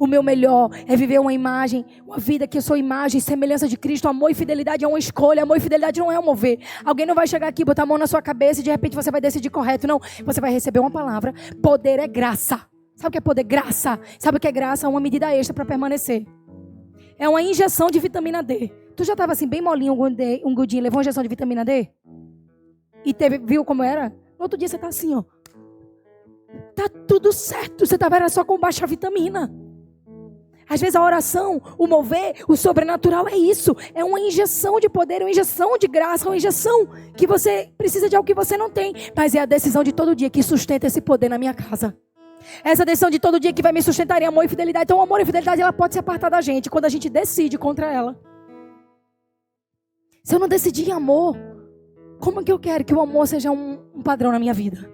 S1: O meu melhor é viver uma imagem, uma vida que eu sou imagem, semelhança de Cristo. Amor e fidelidade é uma escolha. Amor e fidelidade não é um mover. Alguém não vai chegar aqui, botar a mão na sua cabeça e de repente você vai decidir correto. Não, você vai receber uma palavra. Poder é graça. Sabe o que é poder? Graça. Sabe o que é graça? Uma medida extra para permanecer. É uma injeção de vitamina D. Tu já estava assim, bem molinho, um gudinho, levou uma injeção de vitamina D? E viu como era? No outro dia você tá assim, ó. Tá tudo certo. Você era só com baixa vitamina. Às vezes a oração, o mover, o sobrenatural é isso. É uma injeção de poder, uma injeção de graça, uma injeção que você precisa de algo que você não tem. Mas é a decisão de todo dia que sustenta esse poder na minha casa. Essa decisão de todo dia que vai me sustentar em amor e fidelidade. Então o amor e fidelidade, ela pode se apartar da gente quando a gente decide contra ela. Se eu não decidir em amor, como que eu quero que o amor seja um padrão na minha vida?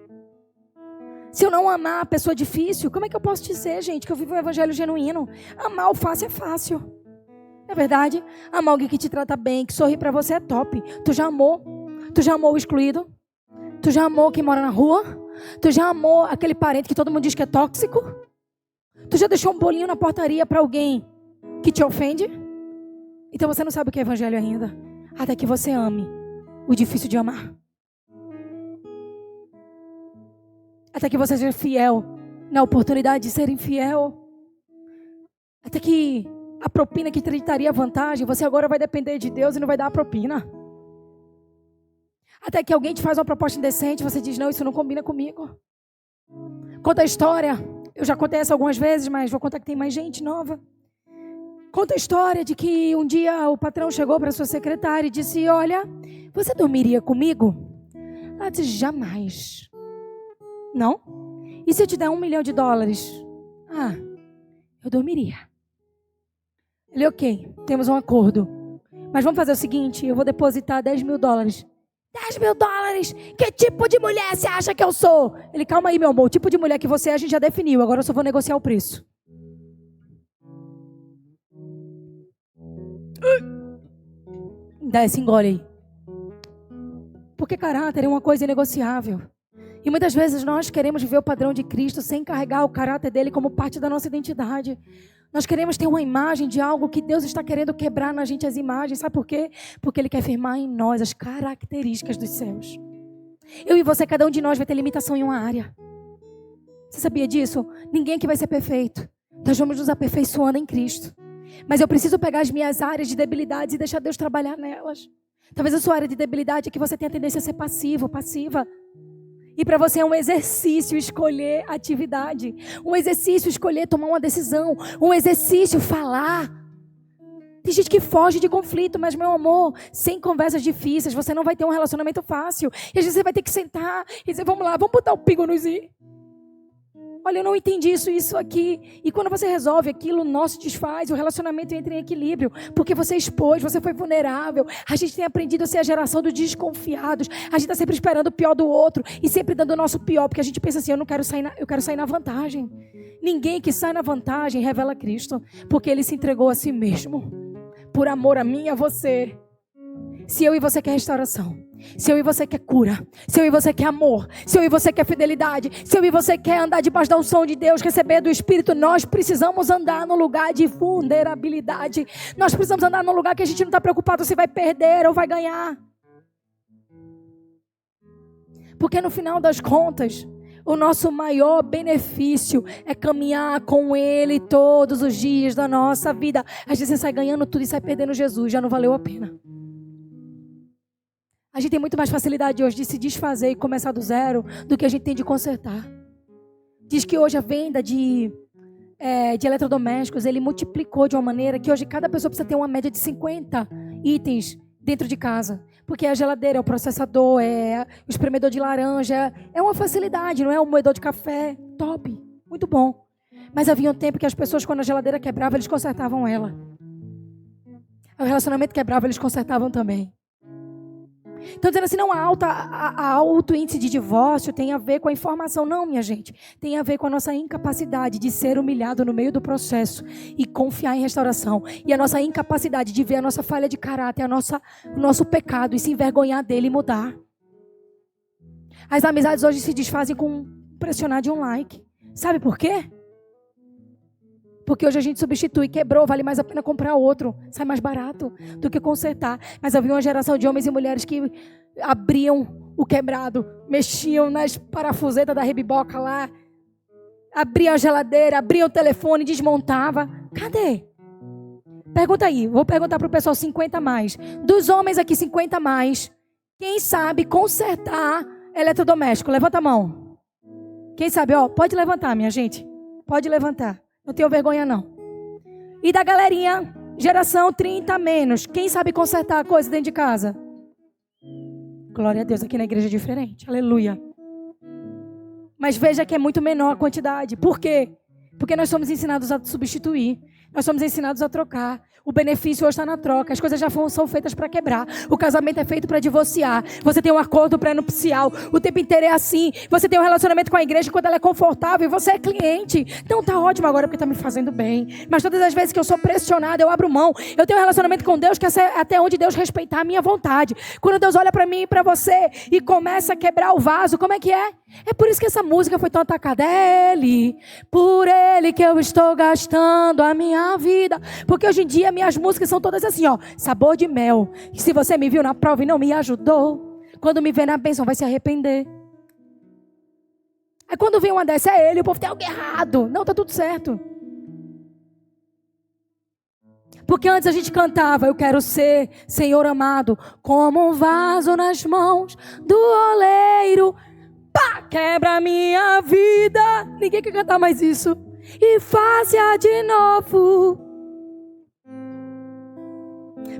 S1: Se eu não amar a pessoa difícil, como é que eu posso dizer, gente, que eu vivo o evangelho genuíno? Amar o fácil é fácil. É verdade? Amar alguém que te trata bem, que sorri pra você é top. Tu já amou? Tu já amou o excluído? Tu já amou quem mora na rua? Tu já amou aquele parente que todo mundo diz que é tóxico? Tu já deixou um bolinho na portaria para alguém que te ofende? Então você não sabe o que é evangelho ainda. Até que você ame o difícil de amar. Até que você seja fiel na oportunidade de ser infiel. Até que a propina que te daria vantagem, você agora vai depender de Deus e não vai dar a propina. Até que alguém te faz uma proposta indecente, você diz, não, isso não combina comigo. Conta a história. Eu já contei essa algumas vezes, mas vou contar que tem mais gente nova. Conta a história de que um dia o patrão chegou para sua secretária e disse, olha, você dormiria comigo? Ela disse, jamais. Não? E se eu te der $1 milhão? Eu dormiria. Ele, ok, temos um acordo. Mas vamos fazer o seguinte, eu vou depositar $10 mil. $10 mil? Que tipo de mulher você acha que eu sou? Ele, calma aí, meu amor. O tipo de mulher que você é, a gente já definiu. Agora eu só vou negociar o preço. Dá esse engole aí. Porque caráter é uma coisa inegociável. E muitas vezes nós queremos viver o padrão de Cristo sem carregar o caráter dele como parte da nossa identidade. Nós queremos ter uma imagem de algo que Deus está querendo quebrar na gente as imagens. Sabe por quê? Porque Ele quer firmar em nós as características dos céus. Eu e você, cada um de nós vai ter limitação em uma área. Você sabia disso? Ninguém aqui vai ser perfeito. Nós vamos nos aperfeiçoando em Cristo. Mas eu preciso pegar as minhas áreas de debilidade e deixar Deus trabalhar nelas. Talvez a sua área de debilidade é que você tenha a tendência a ser passivo, passiva. E para você é um exercício escolher atividade. Um exercício escolher tomar uma decisão. Um exercício falar. Tem gente que foge de conflito, mas meu amor, sem conversas difíceis, você não vai ter um relacionamento fácil. E às vezes você vai ter que sentar e dizer, vamos lá, vamos botar o pingo nos i. Olha, eu não entendi isso aqui. E quando você resolve aquilo, o nosso desfaz, o relacionamento entra em equilíbrio. Porque você expôs, você foi vulnerável. A gente tem aprendido a ser a geração dos desconfiados. A gente está sempre esperando o pior do outro e sempre dando o nosso pior, porque a gente pensa assim, eu quero sair na vantagem. Ninguém que sai na vantagem revela Cristo, porque Ele se entregou a si mesmo, por amor a mim e a você. Se eu e você quer restauração, se eu e você quer cura, se eu e você quer amor, se eu e você quer fidelidade, se eu e você quer andar debaixo da unção de Deus, receber do Espírito, nós precisamos andar no lugar de vulnerabilidade. Nós precisamos andar no lugar que a gente não está preocupado se vai perder ou vai ganhar. Porque no final das contas, o nosso maior benefício é caminhar com Ele todos os dias da nossa vida. Às vezes você sai ganhando tudo e sai perdendo Jesus, já não valeu a pena. A gente tem muito mais facilidade hoje de se desfazer e começar do zero do que a gente tem de consertar. Diz que hoje a venda de eletrodomésticos, ele multiplicou de uma maneira que hoje cada pessoa precisa ter uma média de 50 itens dentro de casa. Porque a geladeira, é o processador, é o espremedor de laranja, é uma facilidade, não é? O moedor de café, top, muito bom. Mas havia um tempo que as pessoas, quando a geladeira quebrava, eles consertavam ela. O relacionamento quebrava, eles consertavam também. Então, dizendo assim, não, a alto índice de divórcio tem a ver com a informação. Não, minha gente. Tem a ver com a nossa incapacidade de ser humilhado no meio do processo e confiar em restauração. E a nossa incapacidade de ver a nossa falha de caráter, o nosso pecado e se envergonhar dele e mudar. As amizades hoje se desfazem com pressionar de um like. Sabe por quê? Porque hoje a gente substitui, quebrou, vale mais a pena comprar outro. Sai mais barato do que consertar. Mas havia uma geração de homens e mulheres que abriam o quebrado, mexiam nas parafusetas da rebiboca lá, abriam a geladeira, abriam o telefone, desmontava. Cadê? Pergunta aí, vou perguntar para o pessoal 50 a mais. Dos homens aqui 50 a mais, quem sabe consertar eletrodoméstico? Levanta a mão. Quem sabe, ó, pode levantar, minha gente. Pode levantar. Não tenho vergonha, não. E da galerinha, geração 30 a menos. Quem sabe consertar a coisa dentro de casa? Glória a Deus, aqui na igreja é diferente. Aleluia. Mas veja que é muito menor a quantidade. Por quê? Porque nós somos ensinados a substituir. Nós somos ensinados a trocar. O benefício hoje está na troca. As coisas já são feitas para quebrar. O casamento é feito para divorciar. Você tem um acordo pré-nupcial. O tempo inteiro é assim. Você tem um relacionamento com a igreja quando ela é confortável. E você é cliente. Então tá ótimo agora porque está me fazendo bem. Mas todas as vezes que eu sou pressionada, eu abro mão. Eu tenho um relacionamento com Deus que é até onde Deus respeitar a minha vontade. Quando Deus olha para mim e para você e começa a quebrar o vaso, como é que é? É por isso que essa música foi tão atacada. É Ele, por Ele que eu estou gastando a minha vida. Porque hoje em dia minhas músicas são todas assim, ó, sabor de mel. E se você me viu na prova e não me ajudou, quando me vê na bênção vai se arrepender. Aí quando vem uma dessa, é Ele, o povo tem algo errado. Não, tá tudo certo. Porque antes a gente cantava, eu quero ser, Senhor amado, como um vaso nas mãos do oleiro. Pá, quebra a minha vida. Ninguém quer cantar mais isso. E faça de novo.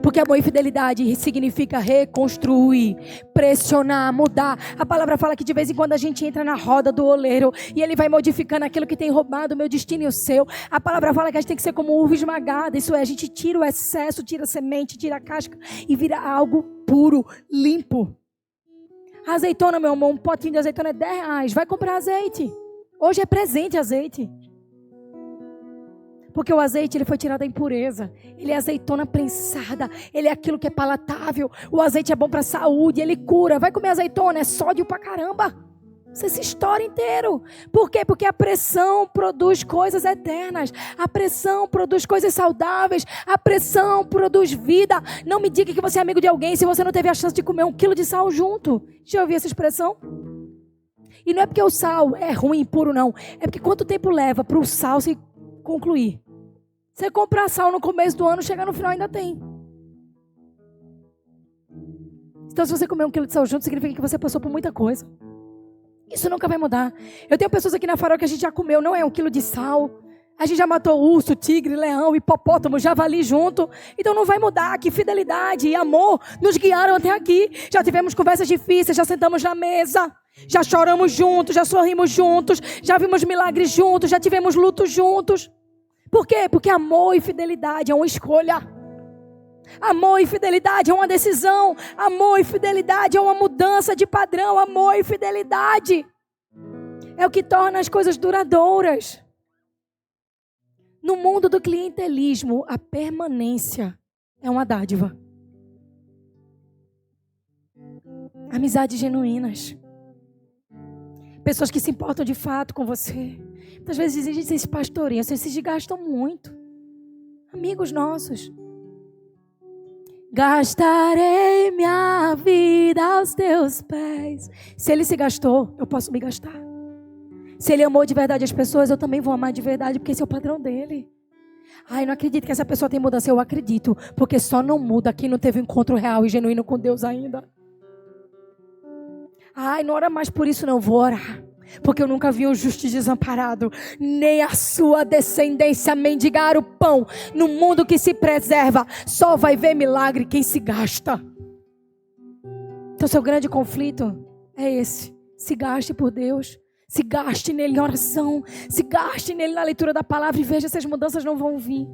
S1: Porque amor e fidelidade significa reconstruir, pressionar, mudar. A palavra fala que de vez em quando a gente entra na roda do oleiro e ele vai modificando aquilo que tem roubado o meu destino e o seu. A palavra fala que a gente tem que ser como uva esmagada. Isso é, a gente tira o excesso, tira a semente, tira a casca e vira algo puro, limpo. A azeitona, meu amor, um potinho de azeitona é R$10. Vai comprar azeite. Hoje é presente azeite. Porque o azeite, ele foi tirado da impureza. Ele é azeitona prensada. Ele é aquilo que é palatável. O azeite é bom para a saúde, ele cura. Vai comer azeitona, é sódio pra caramba. Você se estoura inteiro. Por quê? Porque a pressão produz coisas eternas. A pressão produz coisas saudáveis. A pressão produz vida. Não me diga que você é amigo de alguém se você não teve a chance de comer 1 quilo de sal junto. Já ouviu essa expressão? E não é porque o sal é ruim, impuro, não. É porque quanto tempo leva para o sal se concluir? Você compra sal no começo do ano, chega no final ainda tem. Então se você comer 1 quilo de sal junto, significa que você passou por muita coisa. Isso nunca vai mudar. Eu tenho pessoas aqui na Farol que a gente já comeu, não é 1 quilo de sal. A gente já matou urso, tigre, leão, hipopótamo, javali junto. Então não vai mudar. Que fidelidade e amor nos guiaram até aqui. Já tivemos conversas difíceis, já sentamos na mesa. Já choramos juntos, já sorrimos juntos. Já vimos milagres juntos, já tivemos lutos juntos. Por quê? Porque amor e fidelidade é uma escolha. Amor e fidelidade é uma decisão. Amor e fidelidade é uma mudança de padrão. Amor e fidelidade é o que torna as coisas duradouras. No mundo do clientelismo, a permanência é uma dádiva. Amizades genuínas. Pessoas que se importam de fato com você. Muitas vezes dizem, esses pastorinhos, vocês se desgastam muito. Amigos nossos. Gastarei minha vida aos teus pés. Se ele se gastou, eu posso me gastar. Se ele amou de verdade as pessoas, eu também vou amar de verdade, porque esse é o padrão dele. Ai, não acredito que essa pessoa tem mudança. Eu acredito, porque só não muda quem não teve um encontro real e genuíno com Deus ainda. Ai, não ora mais por isso, não vou orar. Porque eu nunca vi um justo desamparado, nem a sua descendência mendigar o pão. No mundo que se preserva, só vai ver milagre quem se gasta. Então seu grande conflito é esse. Se gaste por Deus. Se gaste nele em oração. Se gaste nele na leitura da palavra e veja se as mudanças não vão vir.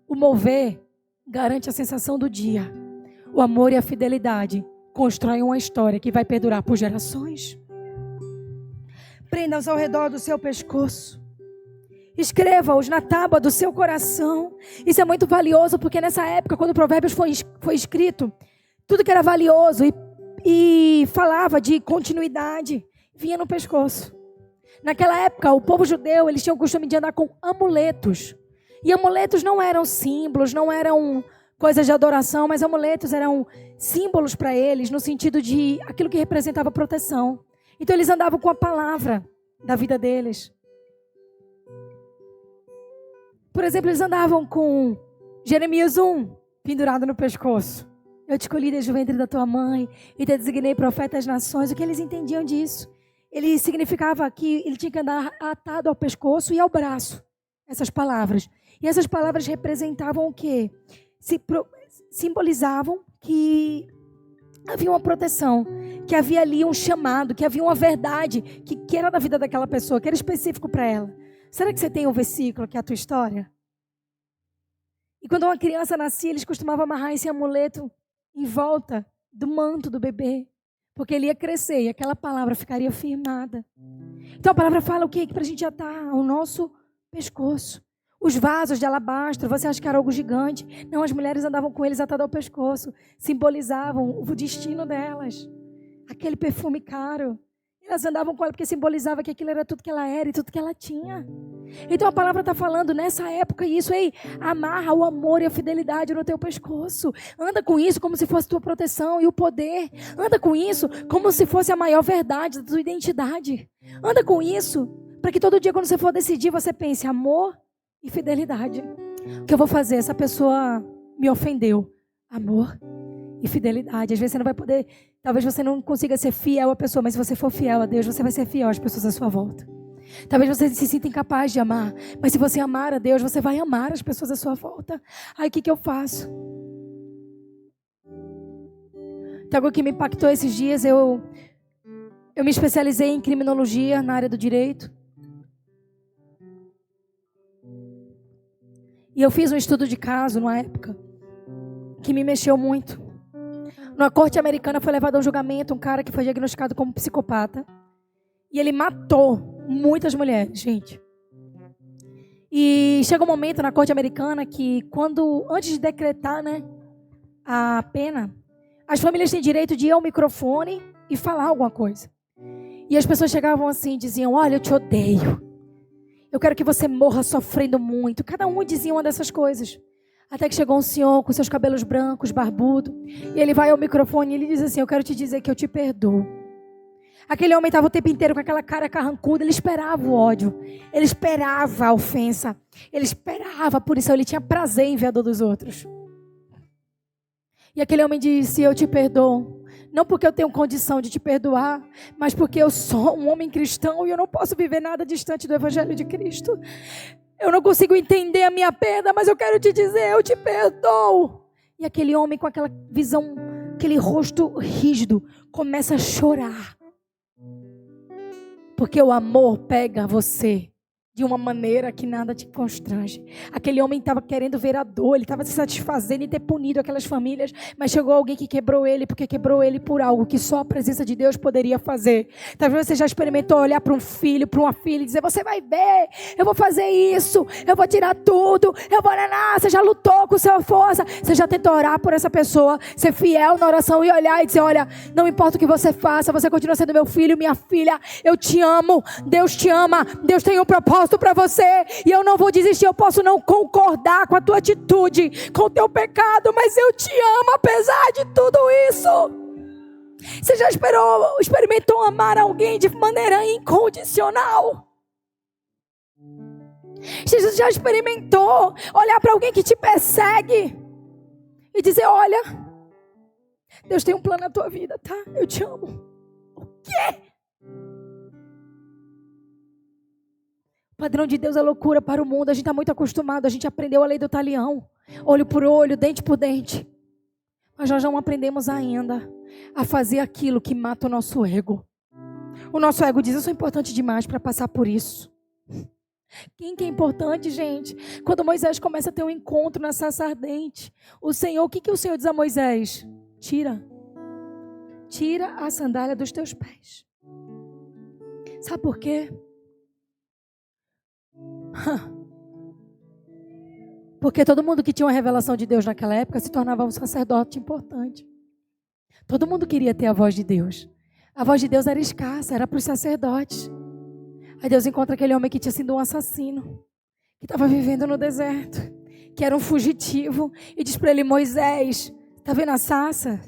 S1: O mover garante a sensação do dia. O amor e a fidelidade constroem uma história que vai perdurar por gerações. Prenda-os ao redor do seu pescoço. Escreva-os na tábua do seu coração. Isso é muito valioso, porque nessa época, quando o Provérbios foi escrito, tudo que era valioso e falava de continuidade, vinha no pescoço. Naquela época, o povo judeu, eles tinham o costume de andar com amuletos. E amuletos não eram símbolos, não eram coisas de adoração, mas amuletos eram símbolos para eles, no sentido de aquilo que representava proteção. Então eles andavam com a palavra da vida deles. Por exemplo, eles andavam com Jeremias 1 pendurado no pescoço. Eu te escolhi desde o ventre da tua mãe e te designei profeta às nações. O que eles entendiam disso? Ele significava que ele tinha que andar atado ao pescoço e ao braço. Essas palavras. E essas palavras representavam o quê? Simbolizavam que havia uma proteção, que havia ali um chamado, que havia uma verdade que era da vida daquela pessoa, que era específico para ela. Será que você tem um versículo que é a tua história? E quando uma criança nascia, eles costumavam amarrar esse amuleto em volta do manto do bebê, porque ele ia crescer e aquela palavra ficaria firmada. Então a palavra fala o quê? Que para a gente atar ao nosso pescoço. Os vasos de alabastro, você acha que era algo gigante? Não, as mulheres andavam com eles atados ao pescoço. Simbolizavam o destino delas. Aquele perfume caro. Elas andavam com ela porque simbolizava que aquilo era tudo que ela era e tudo que ela tinha. Então a palavra está falando nessa época isso. Ei, amarra o amor e a fidelidade no teu pescoço. Anda com isso como se fosse tua proteção e o poder. Anda com isso como se fosse a maior verdade da tua identidade. Anda com isso para que todo dia quando você for decidir você pense amor e fidelidade. O que eu vou fazer? Essa pessoa me ofendeu. Amor e fidelidade. Às vezes você não vai poder, talvez você não consiga ser fiel à pessoa, mas se você for fiel a Deus, você vai ser fiel às pessoas à sua volta. Talvez você se sinta incapaz de amar, mas se você amar a Deus, você vai amar as pessoas à sua volta. Aí o que eu faço? Tem algo que me impactou esses dias. Eu me especializei em criminologia na área do direito. E eu fiz um estudo de caso numa época que me mexeu muito. Na corte americana foi levado a um julgamento um cara que foi diagnosticado como psicopata. E ele matou muitas mulheres, gente. E chega um momento na corte americana que antes de decretar, a pena, as famílias têm direito de ir ao microfone e falar alguma coisa. E as pessoas chegavam assim e diziam: olha, eu te odeio. Eu quero que você morra sofrendo muito. Cada um dizia uma dessas coisas. Até que chegou um senhor com seus cabelos brancos, barbudo. E ele vai ao microfone e ele diz assim: eu quero te dizer que eu te perdoo. Aquele homem estava o tempo inteiro com aquela cara carrancuda. Ele esperava o ódio. Ele esperava a ofensa. Ele esperava, por isso ele tinha prazer em ver a dor dos outros. E aquele homem disse: eu te perdoo. Não porque eu tenho condição de te perdoar, mas porque eu sou um homem cristão e eu não posso viver nada distante do Evangelho de Cristo. Eu não consigo entender a minha perda, mas eu quero te dizer, eu te perdoo. E aquele homem com aquela visão, aquele rosto rígido, começa a chorar. Porque o amor pega você de uma maneira que nada te constrange. Aquele homem estava querendo ver a dor, ele estava se satisfazendo em ter punido aquelas famílias, mas chegou alguém que quebrou ele, porque quebrou ele por algo que só a presença de Deus poderia fazer. Talvez você já experimentou olhar para um filho, para uma filha e dizer: você vai ver, eu vou fazer isso, eu vou tirar tudo, eu vou naná. Você já lutou com sua força, você já tentou orar por essa pessoa, ser fiel na oração e olhar e dizer: olha, não importa o que você faça, você continua sendo meu filho, minha filha, eu te amo, Deus te ama, Deus tem um propósito para você, e eu não vou desistir. Eu posso não concordar com a tua atitude, com o teu pecado, mas eu te amo apesar de tudo isso. Você já experimentou amar alguém de maneira incondicional? Você já experimentou olhar para alguém que te persegue e dizer: olha, Deus tem um plano na tua vida, tá? Eu te amo. O quê? O padrão de Deus é loucura para o mundo. A gente está muito acostumado. A gente aprendeu a lei do talião. Olho por olho, dente por dente. Mas nós não aprendemos ainda a fazer aquilo que mata o nosso ego. O nosso ego diz: eu sou importante demais para passar por isso. Quem que é importante, gente? Quando Moisés começa a ter um encontro na sarça ardente, o Senhor, o que o Senhor diz a Moisés? Tira a sandália dos teus pés. Sabe por quê? Porque todo mundo que tinha uma revelação de Deus naquela época se tornava um sacerdote importante. Todo mundo queria ter a voz de Deus. A voz de Deus era escassa, era para os sacerdotes. Aí Deus encontra aquele homem que tinha sido um assassino, que estava vivendo no deserto, que era um fugitivo, e diz para ele: Moisés, está vendo a sarça?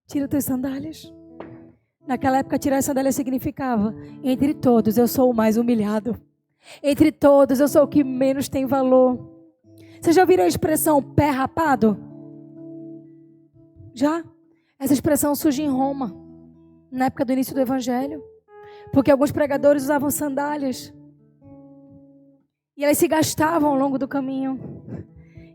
S1: Tira tuas sandálias. Naquela época, tirar as sandálias significava: entre todos eu sou o mais humilhado. Entre todos eu sou o que menos tem valor. Vocês já ouviram a expressão pé rapado? Já? Essa expressão surge em Roma, na época do início do Evangelho. Porque alguns pregadores usavam sandálias. E elas se gastavam ao longo do caminho.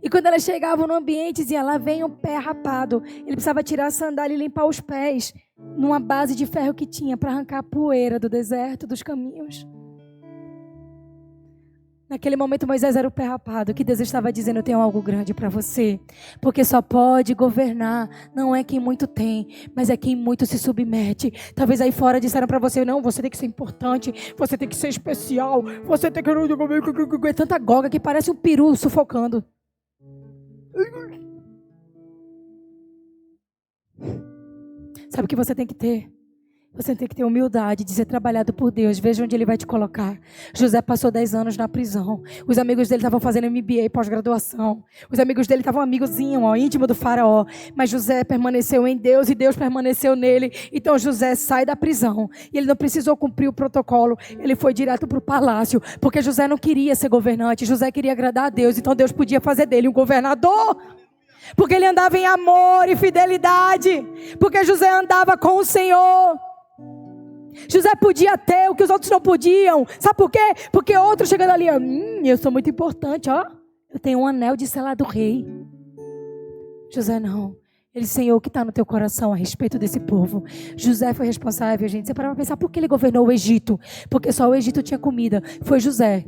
S1: E quando elas chegavam no ambiente, dizia: lá vem um pé rapado. Ele precisava tirar a sandália e limpar os pés numa base de ferro que tinha para arrancar a poeira do deserto, dos caminhos. Naquele momento Moisés era o pé rapado, que Deus estava dizendo: eu tenho algo grande para você. Porque só pode governar, não é quem muito tem, mas é quem muito se submete. Talvez aí fora disseram para você: não, você tem que ser importante, você tem que ser especial, você tem que... É tanta goga que parece um peru sufocando. Sabe o que você tem que ter? Você tem que ter humildade de ser trabalhado por Deus. Veja onde Ele vai te colocar. José passou 10 anos na prisão. Os amigos dele estavam fazendo MBA, pós-graduação. Os amigos dele estavam amigozinho, íntimo do faraó. Mas José permaneceu em Deus e Deus permaneceu nele. Então José sai da prisão. E ele não precisou cumprir o protocolo. Ele foi direto para o palácio. Porque José não queria ser governante. José queria agradar a Deus. Então Deus podia fazer dele um governador. Porque ele andava em amor e fidelidade. Porque José andava com o Senhor. José podia ter o que os outros não podiam. Sabe por quê? Porque outro chegando ali: eu sou muito importante, eu tenho um anel de selar do rei. José não. Ele: Senhor, o que está no teu coração a respeito desse povo? José foi responsável, gente. Você parava para pensar: por que ele governou o Egito? Porque só o Egito tinha comida. Foi José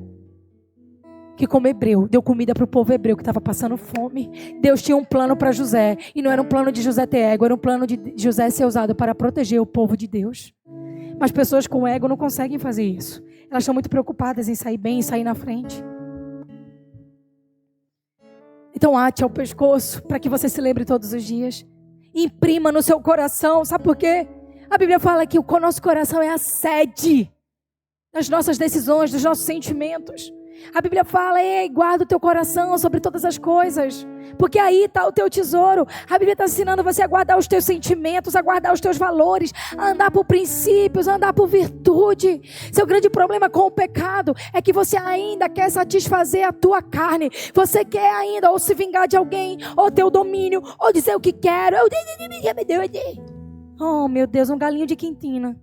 S1: que, como hebreu, deu comida para o povo hebreu que estava passando fome. Deus tinha um plano para José. E não era um plano de José ter ego, era um plano de José ser usado para proteger o povo de Deus. Mas pessoas com ego não conseguem fazer isso. Elas estão muito preocupadas em sair bem, em sair na frente. Então ate ao pescoço para que você se lembre todos os dias. Imprima no seu coração. Sabe por quê? A Bíblia fala que o nosso coração é a sede das nossas decisões, dos nossos sentimentos. A Bíblia fala, ei, guarda o teu coração sobre todas as coisas, porque aí está o teu tesouro. A Bíblia está ensinando você a guardar os teus sentimentos, a guardar os teus valores, a andar por princípios, a andar por virtude. Seu grande problema com o pecado é que você ainda quer satisfazer a tua carne. Você quer ainda ou se vingar de alguém, ou ter o domínio, ou dizer o que quero. Oh, meu Deus, um galinho de quintina.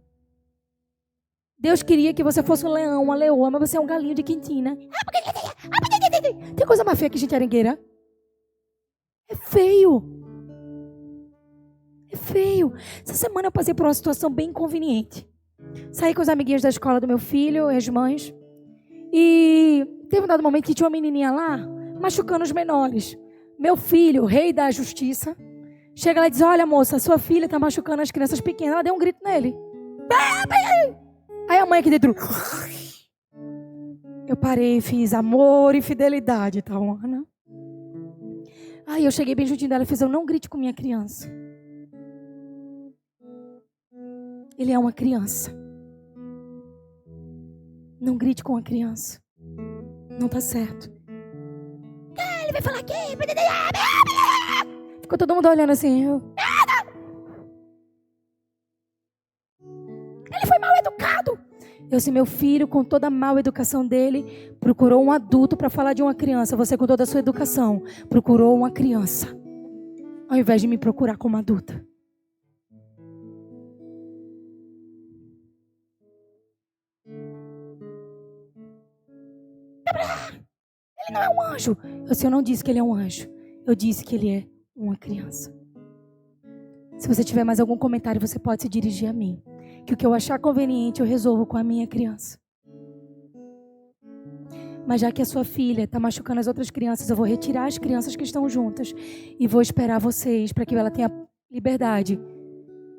S1: Deus queria que você fosse um leão, uma leoa, mas você é um galinho de quintina. Tem coisa mais feia que gente arengueira? É feio. É feio. Essa semana eu passei por uma situação bem inconveniente. Saí com os amiguinhos da escola do meu filho, as mães. E teve um dado momento que tinha uma menininha lá, machucando os menores. Meu filho, o rei da justiça, chega lá e diz, olha moça, sua filha está machucando as crianças pequenas. Ela deu um grito nele. Aí a mãe aqui dentro. Eu parei e fiz amor e fidelidade, tá, Ana? Aí eu cheguei bem juntinho dela e fiz, eu não grite com minha criança. Ele é uma criança. Não grite com a criança. Não tá certo. Ele vai falar aqui. Ficou todo mundo olhando assim. Ele foi mal educado. Eu disse, meu filho, com toda a mal educação dele, procurou um adulto para falar de uma criança. Você, com toda a sua educação, procurou uma criança, ao invés de me procurar como adulta. Ele não é um anjo. Eu não disse que ele é um anjo. Eu disse que ele é uma criança. Se você tiver mais algum comentário, você pode se dirigir a mim. Que o que eu achar conveniente eu resolvo com a minha criança. Mas já que a sua filha está machucando as outras crianças, eu vou retirar as crianças que estão juntas e vou esperar vocês para que ela tenha liberdade.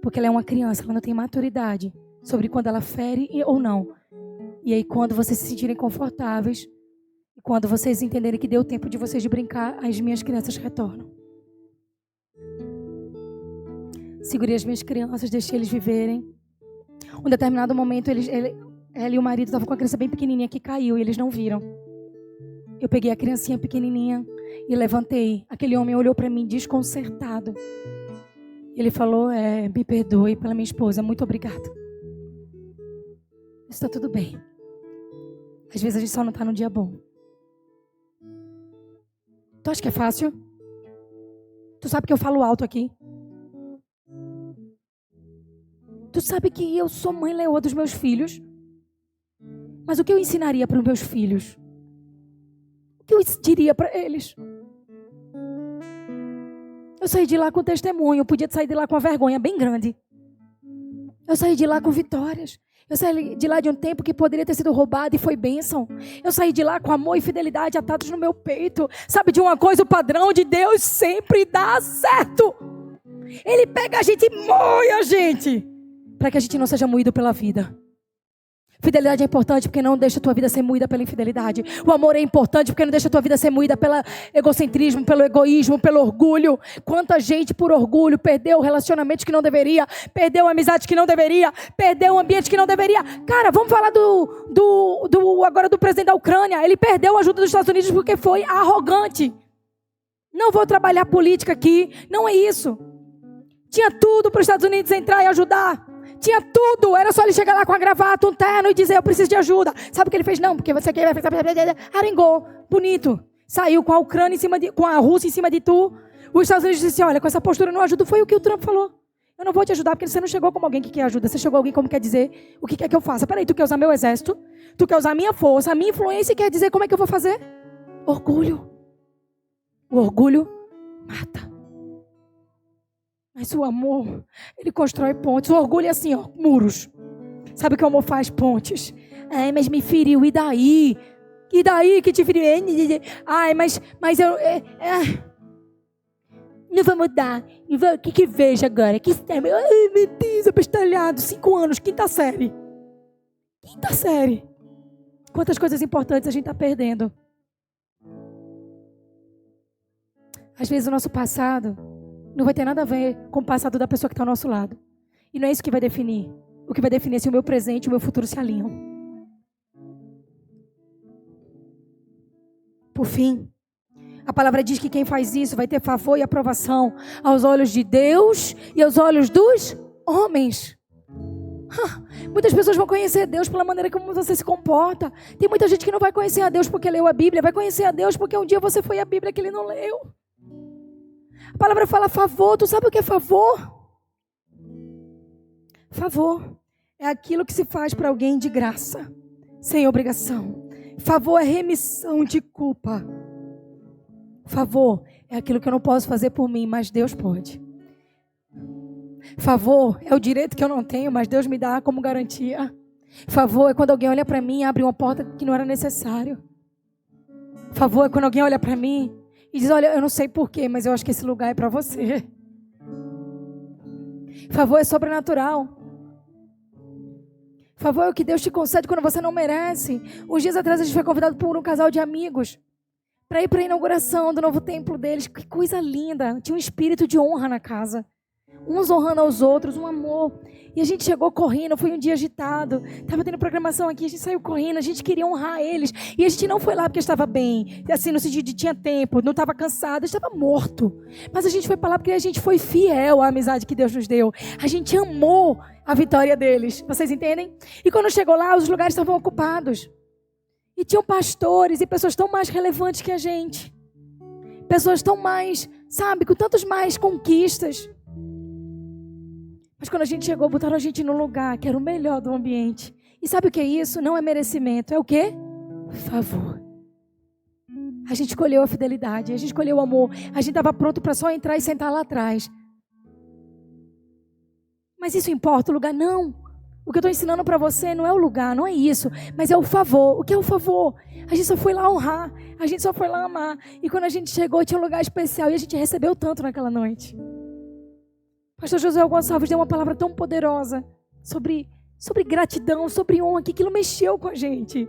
S1: Porque ela é uma criança, ela não tem maturidade sobre quando ela fere ou não. E aí quando vocês se sentirem confortáveis, e quando vocês entenderem que deu tempo de vocês de brincar, as minhas crianças retornam. Segurei as minhas crianças, deixei eles viverem. Um determinado momento, ela e o marido estavam com a criança bem pequenininha que caiu e eles não viram. Eu peguei a criancinha pequenininha e levantei. Aquele homem olhou para mim desconcertado. Ele falou, me perdoe pela minha esposa, muito obrigado. Está tudo bem. Às vezes a gente só não está num dia bom. Tu acha que é fácil? Tu sabe que eu falo alto aqui? Tu sabe que eu sou mãe leoa dos meus filhos? Mas o que eu ensinaria para os meus filhos? O que eu diria para eles? Eu saí de lá com testemunho. Eu podia sair de lá com uma vergonha bem grande. Eu saí de lá com vitórias. Eu saí de lá de um tempo que poderia ter sido roubado e foi bênção. Eu saí de lá com amor e fidelidade atados no meu peito. Sabe de uma coisa? O padrão de Deus sempre dá certo. Ele pega a gente e moe a gente, para que a gente não seja moído pela vida. Fidelidade é importante porque não deixa a tua vida ser moída pela infidelidade. O amor é importante porque não deixa a tua vida ser moída pelo egocentrismo, pelo egoísmo, pelo orgulho. Quanta gente por orgulho perdeu relacionamentos que não deveria, perdeu amizades que não deveria, perdeu um ambiente que não deveria. Cara, vamos falar agora do presidente da Ucrânia. Ele perdeu a ajuda dos Estados Unidos porque foi arrogante. Não vou trabalhar política aqui, não é isso. Tinha tudo para os Estados Unidos entrar e ajudar. Tinha tudo, era só ele chegar lá com a gravata, um terno e dizer, eu preciso de ajuda. Sabe o que ele fez? Não, porque você quer... Arengou, bonito. Saiu com a Ucrânia em cima com a Rússia em cima de tu. Os Estados Unidos disse, olha, com essa postura não ajuda. Foi o que o Trump falou. Eu não vou te ajudar porque você não chegou como alguém que quer ajuda. Você chegou alguém como quer dizer o que quer que eu faça. Peraí, tu quer usar meu exército? Tu quer usar a minha força, a minha influência e quer dizer como é que eu vou fazer? Orgulho. O orgulho mata. Mas o amor, ele constrói pontes. O orgulho é assim, ó, muros. Sabe o que o amor faz? Pontes. Ai, mas me feriu, e daí? E daí que te feriu? Ai, mas eu... Não vou mudar. O que veja agora? Ai, meu Deus, abestalhado. 5 anos, quinta série. Quinta série. Quantas coisas importantes a gente está perdendo. Às vezes o nosso passado não vai ter nada a ver com o passado da pessoa que está ao nosso lado. E não é isso que vai definir. O que vai definir é se o meu presente e o meu futuro se alinham. Por fim, a palavra diz que quem faz isso vai ter favor e aprovação aos olhos de Deus e aos olhos dos homens. Muitas pessoas vão conhecer Deus pela maneira como você se comporta. Tem muita gente que não vai conhecer a Deus porque leu a Bíblia. Vai conhecer a Deus porque um dia você foi a Bíblia que ele não leu. A palavra fala favor. Tu sabe o que é favor? Favor é aquilo que se faz para alguém de graça, sem obrigação. Favor é remissão de culpa. Favor é aquilo que eu não posso fazer por mim, mas Deus pode. Favor é o direito que eu não tenho, mas Deus me dá como garantia. Favor é quando alguém olha para mim e abre uma porta que não era necessário. Favor é quando alguém olha para mim e diz, olha, eu não sei porquê, mas eu acho que esse lugar é para você. Favor é sobrenatural. Favor é o que Deus te concede quando você não merece. Uns dias atrás a gente foi convidado por um casal de amigos para ir para a inauguração do novo templo deles. Que coisa linda. Tinha um espírito de honra na casa. Uns honrando aos outros, um amor. E a gente chegou correndo, foi um dia agitado. Estava tendo programação aqui, a gente saiu correndo, a gente queria honrar eles. E a gente não foi lá porque estava bem, assim, no sentido de tinha tempo, não estava cansado, estava morto. Mas a gente foi para lá porque a gente foi fiel à amizade que Deus nos deu. A gente amou a vitória deles, vocês entendem? E quando chegou lá, os lugares estavam ocupados. E tinham pastores e pessoas tão mais relevantes que a gente. Pessoas tão mais, sabe, com tantas mais conquistas. Mas quando a gente chegou, botaram a gente num lugar que era o melhor do ambiente. E sabe o que é isso? Não é merecimento, é o quê? Favor. A gente escolheu a fidelidade, a gente escolheu o amor. A gente estava pronto para só entrar e sentar lá atrás. Mas isso importa o lugar? Não. O que eu estou ensinando para você não é o lugar, não é isso. Mas é o favor. O que é o favor? A gente só foi lá honrar, a gente só foi lá amar. E quando a gente chegou, tinha um lugar especial e a gente recebeu tanto naquela noite. Pastor Josué Gonçalves deu uma palavra tão poderosa sobre gratidão, sobre honra, que aquilo mexeu com a gente.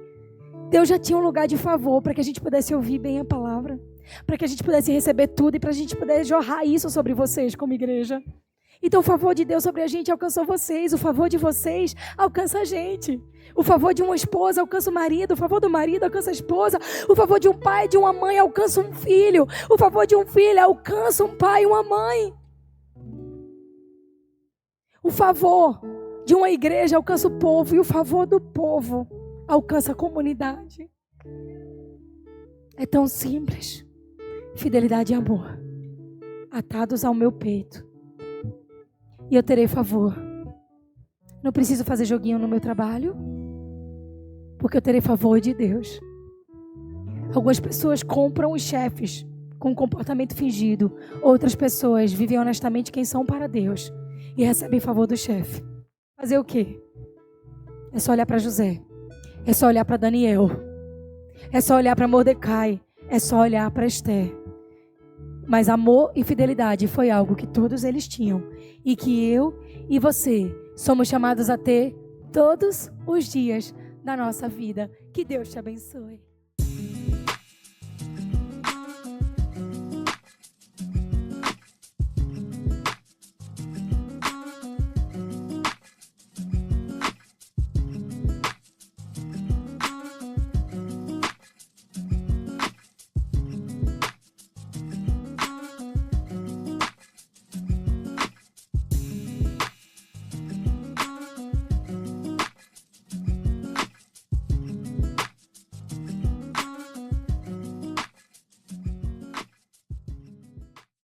S1: Deus já tinha um lugar de favor para que a gente pudesse ouvir bem a palavra, para que a gente pudesse receber tudo e para a gente pudesse jorrar isso sobre vocês como igreja. Então o favor de Deus sobre a gente alcançou vocês, o favor de vocês alcança a gente. O favor de uma esposa alcança o marido, o favor do marido alcança a esposa, o favor de um pai, de uma mãe alcança um filho, o favor de um filho alcança um pai e uma mãe. O favor de uma igreja alcança o povo e o favor do povo alcança a comunidade. É tão simples. Fidelidade e amor atados ao meu peito. E eu terei favor. Não preciso fazer joguinho no meu trabalho, porque eu terei favor de Deus. Algumas pessoas compram os chefes com um comportamento fingido. Outras pessoas vivem honestamente quem são para Deus e recebem favor do chefe. Fazer o quê? É só olhar para José. É só olhar para Daniel. É só olhar para Mordecai. É só olhar para Esther. Mas amor e fidelidade foi algo que todos eles tinham. E que eu e você somos chamados a ter todos os dias da nossa vida. Que Deus te abençoe.